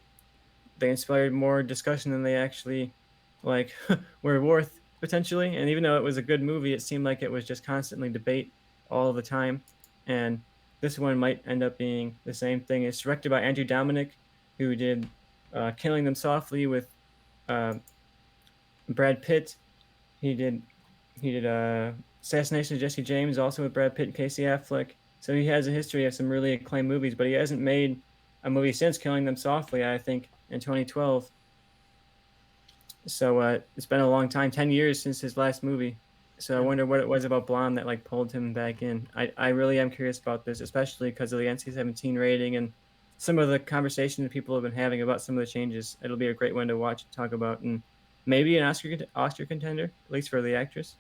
B: they inspired more discussion than they actually like were worth potentially. And even though it was a good movie, it seemed like it was just constantly debate all the time. And this one might end up being the same thing. It's directed by Andrew Dominic, who did Killing Them Softly with uh, Brad Pitt. He did Assassination of Jesse James, also with Brad Pitt and Casey Affleck. So he has a history of some really acclaimed movies, but he hasn't made a movie since Killing Them Softly, I think, in 2012. So it's been a long time, 10 years since his last movie. So I
A: Yeah.
B: wonder what it was about Blonde that like pulled him back in. I really am curious about this, especially because of the NC-17 rating and some of the conversation that people have been having about some of the changes. It'll be a great one to watch and talk about, and maybe an Oscar contender, at least for the actress.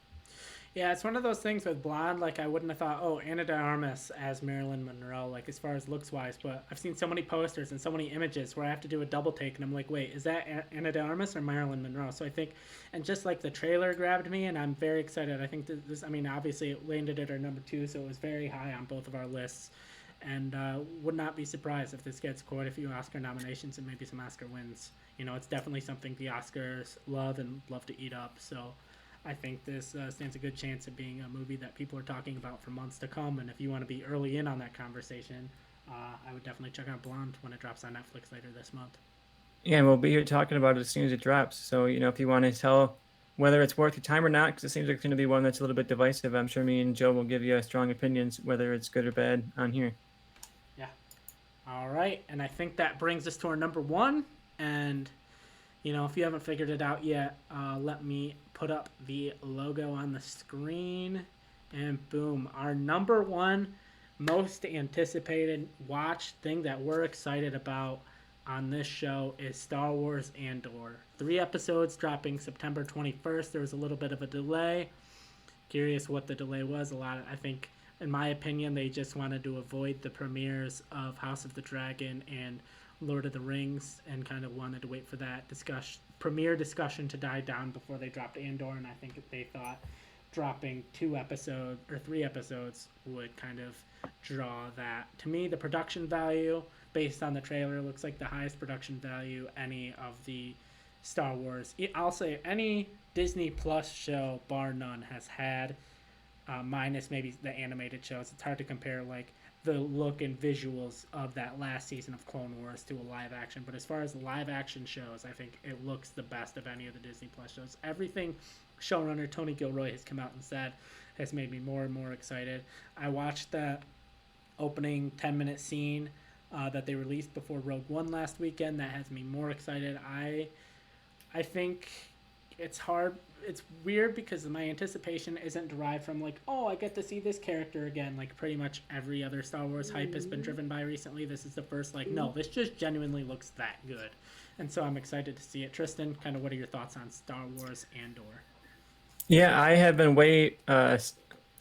A: Yeah, it's one of those things with Blonde. Like, I wouldn't have thought, oh, Anna de Armas as Marilyn Monroe, like, as far as looks wise. But I've seen so many posters and so many images where I have to do a double take, and I'm like, wait, is that Anna de Armas or Marilyn Monroe? So I think, and just like the trailer grabbed me, and I'm very excited. I think this, I mean, obviously it landed at our number two, so it was very high on both of our lists. And would not be surprised if this gets quite a few Oscar nominations and maybe some Oscar wins. It's definitely something the Oscars love and love to eat up. So I think this stands a good chance of being a movie that people are talking about for months to come. And if you want to be early in on that conversation, I would definitely check out Blonde when it drops on Netflix later this month.
B: Yeah, and we'll be here talking about it as soon as it drops. So if you want to tell whether it's worth your time or not, because it seems like it's going to be one that's a little bit divisive, I'm sure me and Joe will give you strong opinions whether it's good or bad on here.
A: Yeah. All right. And I think that brings us to our number one. And if you haven't figured it out yet, let me put up the logo on the screen. And boom, our number one most anticipated watch thing that we're excited about on this show is Star Wars Andor. 3 episodes dropping September 21st. There was a little bit of a delay. Curious what the delay was. I think, in my opinion, they just wanted to avoid the premieres of House of the Dragon and Lord of the Rings, and kind of wanted to wait for that premiere discussion to die down before they dropped Andor. And I think they thought dropping 2 episodes or 3 episodes would kind of draw that. To me, the production value based on the trailer looks like the highest production value any of the Star Wars, I'll say any Disney Plus show, bar none, has had, minus maybe the animated shows. It's hard to compare like the look and visuals of that last season of Clone Wars to a live action. But as far as live action shows, I think it looks the best of any of the Disney Plus shows. Everything showrunner Tony Gilroy has come out and said has made me more and more excited. I watched that opening 10-minute scene that they released before Rogue One last weekend. That has me more excited. I think it's hard. It's weird because my anticipation isn't derived from like, oh, I get to see this character again. Like pretty much every other Star Wars hype has been driven by recently. This is the first like, no, this just genuinely looks that good, and so I'm excited to see it. Tristan, kind of, what are your thoughts on Star Wars Andor?
B: Yeah, I have been way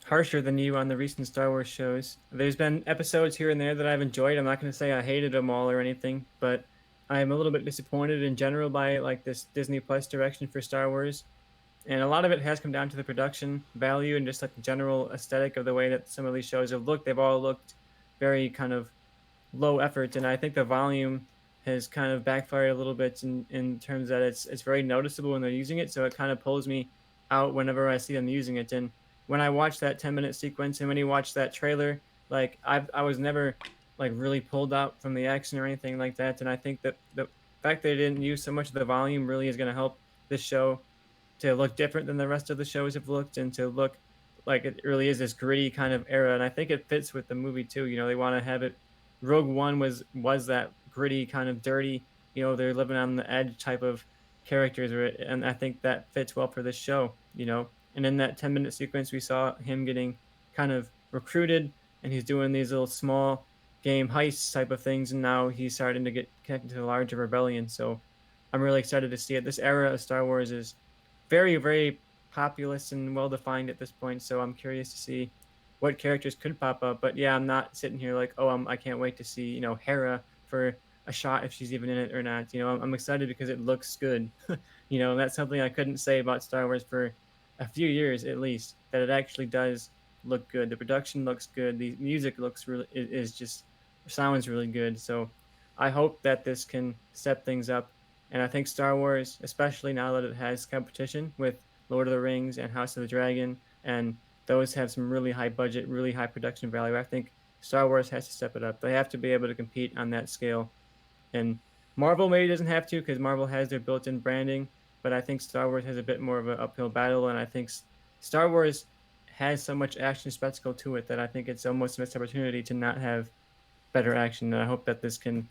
B: harsher than you on the recent Star Wars shows. There's been episodes here and there that I've enjoyed. I'm not going to say I hated them all or anything, but I'm a little bit disappointed in general by like this Disney Plus direction for Star Wars. And a lot of it has come down to the production value and just like the general aesthetic of the way that some of these shows have looked. They've all looked very kind of low effort, and I think the volume has kind of backfired a little bit in terms that it's very noticeable when they're using it. So it kind of pulls me out whenever I see them using it. And when I watch that 10-minute sequence and when you watch that trailer, like I was never like really pulled out from the action or anything like that. And I think that the fact that they didn't use so much of the volume really is going to help this show to look different than the rest of the shows have looked and to look like it really is this gritty kind of era. And I think it fits with the movie too. You know, they want to have it. Rogue One was that gritty kind of dirty. You know, they're living on the edge type of characters, and I think that fits well for this show. You know, and in that 10-minute sequence, we saw him getting kind of recruited, and he's doing these little small game heists type of things, and now he's starting to get connected to the larger rebellion. So I'm really excited to see it. This era of Star Wars is very, very populous and well defined at this point. So I'm curious to see what characters could pop up. But yeah, I'm not sitting here like, oh, I can't wait to see Hera for a shot if she's even in it or not. I'm excited because it looks good. And that's something I couldn't say about Star Wars for a few years at least. That it actually does look good. The production looks good. The music looks really is just sounds really good. So I hope that this can step things up. And I think Star Wars, especially now that it has competition with Lord of the Rings and House of the Dragon, and those have some really high budget, really high production value. I think Star Wars has to step it up. They have to be able to compete on that scale. And Marvel maybe doesn't have to because Marvel has their built-in branding, but I think Star Wars has a bit more of an uphill battle. And I think Star Wars has so much action spectacle to it that I think it's almost a missed opportunity to not have better action. And I hope that this can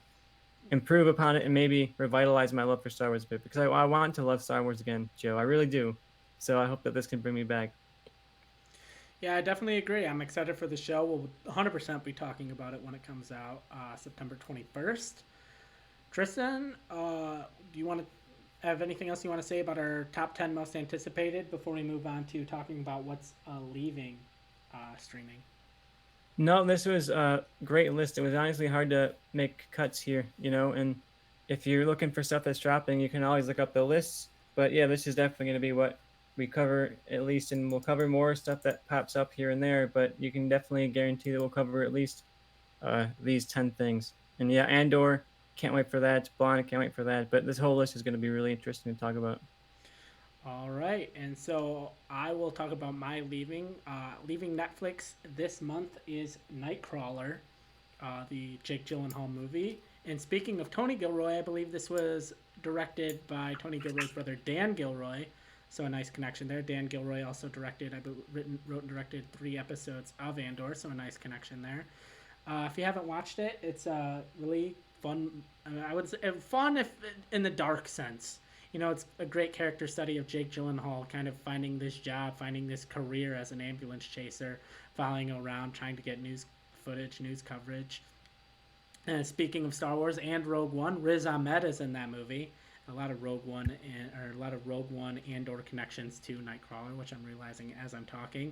B: improve upon it and maybe revitalize my love for Star Wars a bit because I want to love Star Wars again, Joe. I really do. So I hope that this can bring me back.
A: Yeah, I definitely agree. I'm excited for the show. We'll 100% be talking about it when it comes out September 21st. Tristan, do you want to have anything else you want to say about our top 10 most anticipated before we move on to talking about what's leaving streaming?
B: No, this was a great list. It was honestly hard to make cuts here, and if you're looking for stuff that's dropping, you can always look up the lists. But yeah, this is definitely going to be what we cover at least, and we'll cover more stuff that pops up here and there, but you can definitely guarantee that we'll cover at least these 10 things. And yeah, Andor, can't wait for that. Blonde, can't wait for that. But this whole list is going to be really interesting to talk about.
A: All right, and so I will talk about my leaving. Leaving Netflix this month is Nightcrawler, the Jake Gyllenhaal movie. And speaking of Tony Gilroy, I believe this was directed by Tony Gilroy's brother Dan Gilroy. So a nice connection there. Dan Gilroy also directed, wrote and directed 3 episodes of Andor. So a nice connection there. If you haven't watched it, it's really fun. I would say fun if in the dark sense. It's a great character study of Jake Gyllenhaal kind of finding this job, finding this career as an ambulance chaser, following around, trying to get news footage, news coverage. And speaking of Star Wars and Rogue One, Riz Ahmed is in that movie. A lot of Rogue One and Andor connections to Nightcrawler, which I'm realizing as I'm talking.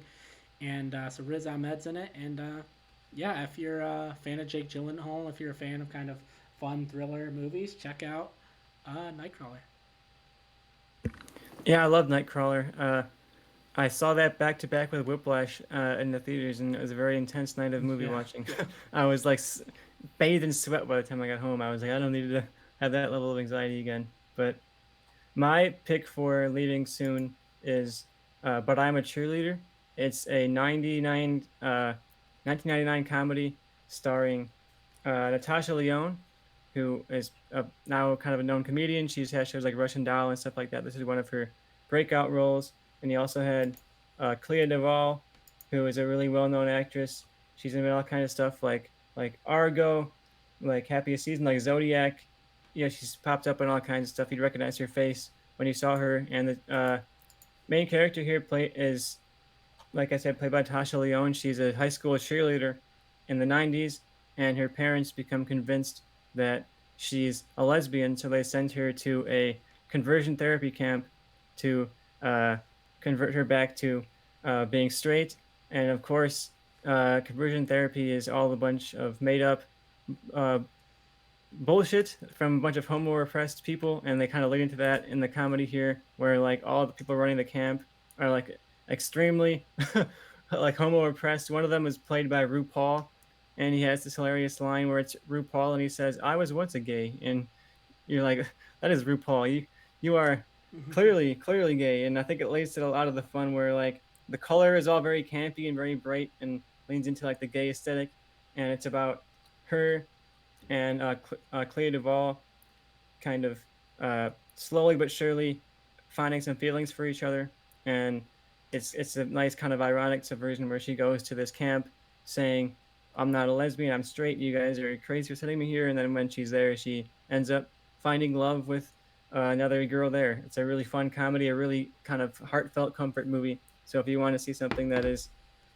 A: And so Riz Ahmed's in it. And yeah, if you're a fan of Jake Gyllenhaal, if you're a fan of kind of fun thriller movies, check out Nightcrawler.
B: Yeah, I love Nightcrawler. I saw that back to back with Whiplash in the theaters, and it was a very intense night of movie watching. I was like bathed in sweat by the time I got home. I was like, I don't need to have that level of anxiety again. But my pick for leaving soon is But I'm a Cheerleader. It's a 1999 comedy starring Natasha Lyonne, who is now kind of a known comedian. She's had shows like Russian Doll and stuff like that. This is one of her breakout roles. And you also had Clea Duvall, who is a really well-known actress. She's in all kind of stuff like Argo, like Happiest Season, like Zodiac. Yeah, she's popped up in all kinds of stuff. You'd recognize her face when you saw her. And the main character here is, like I said, played by Tasha Leone. She's a high school cheerleader in the 90s, and her parents become convinced that she's a lesbian, so they send her to a conversion therapy camp to uh, convert her back to being straight. And of course, conversion therapy is all a bunch of made up uh, bullshit from a bunch of homo repressed people, and they kind of lead into that in the comedy here, where like all the people running the camp are like extremely like homo repressed. One of them is played by RuPaul, and he has this hilarious line where it's RuPaul, and he says, "I was once a gay," and you're like, "That is RuPaul. You are clearly gay." And I think it leads to a lot of the fun where like the color is all very campy and very bright and leans into like the gay aesthetic, and it's about her and Clea Duvall kind of slowly but surely finding some feelings for each other, and it's a nice kind of ironic subversion where she goes to this camp saying, "I'm not a lesbian, I'm straight. You guys are crazy for sending me here." And then when she's there, she ends up finding love with another girl there. It's a really fun comedy, a really kind of heartfelt comfort movie. So if you want to see something that is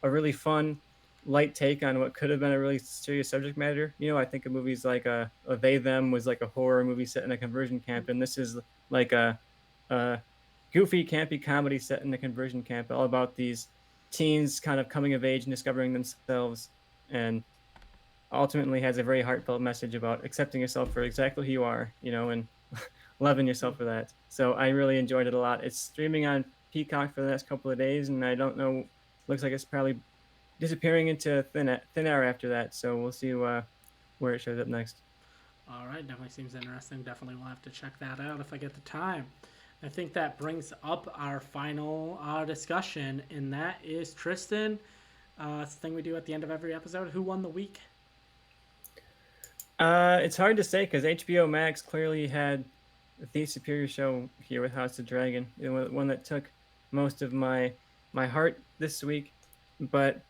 B: a really fun light take on what could have been a really serious subject matter. I think of movies like a They Them was like a horror movie set in a conversion camp, and this is like a goofy, campy comedy set in a conversion camp, all about these teens kind of coming of age and discovering themselves, and ultimately has a very heartfelt message about accepting yourself for exactly who you are, and loving yourself for that. So I really enjoyed it a lot. It's streaming on Peacock for the next couple of days, and I don't know, looks like it's probably disappearing into thin air after that. So we'll see where it shows up next.
A: All right, definitely seems interesting. Definitely will have to check that out if I get the time. I think that brings up our final discussion, and that is Tristan. It's the thing we do at the end of every episode. Who won the week?
B: It's hard to say because HBO Max clearly had the superior show here with House of Dragon, one that took most of my heart this week. But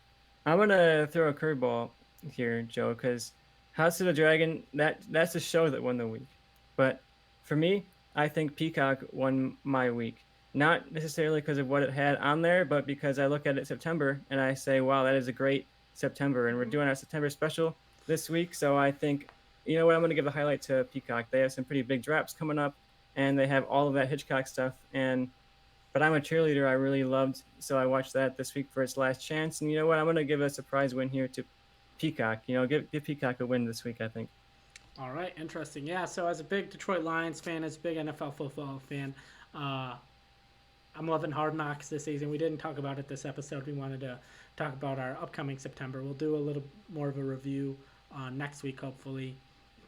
B: I'm gonna throw a curveball here, Joe, because House of the Dragon that's the show that won the week. But for me, I think Peacock won my week. Not necessarily because of what it had on there, but because I look at it September and I say, wow, that is a great September. And we're doing our September special this week. So I think, you know what, I'm going to give the highlight to Peacock. They have some pretty big drops coming up, and they have all of that Hitchcock stuff. But I'm a Cheerleader I really loved, so I watched that this week for its last chance. And you know what, I'm going to give a surprise win here to Peacock. Give Peacock a win this week, I think.
A: All right, interesting. Yeah, so as a big Detroit Lions fan, as a big NFL football fan, I'm loving Hard Knocks this season. We didn't talk about it this episode. We wanted to talk about our upcoming September. We'll do a little more of a review next week, hopefully.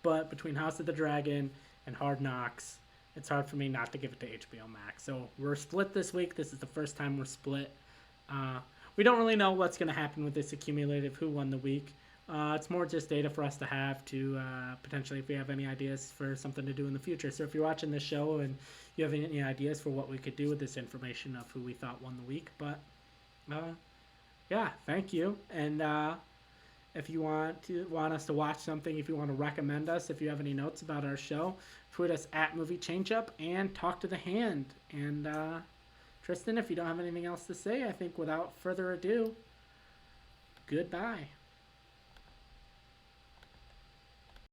A: But between House of the Dragon and Hard Knocks, it's hard for me not to give it to HBO Max. So we're split this week. This is the first time we're split. We don't really know what's going to happen with this accumulative who won the week. It's more just data for us to have to potentially if we have any ideas for something to do in the future. So if you're watching this show and you have any ideas for what we could do with this information of who we thought won the week. But yeah, thank you. And if you want us to watch something, if you want to recommend us, if you have any notes about our show, tweet us at Movie Changeup and talk to the hand. And Tristan, if you don't have anything else to say, I think without further ado, goodbye.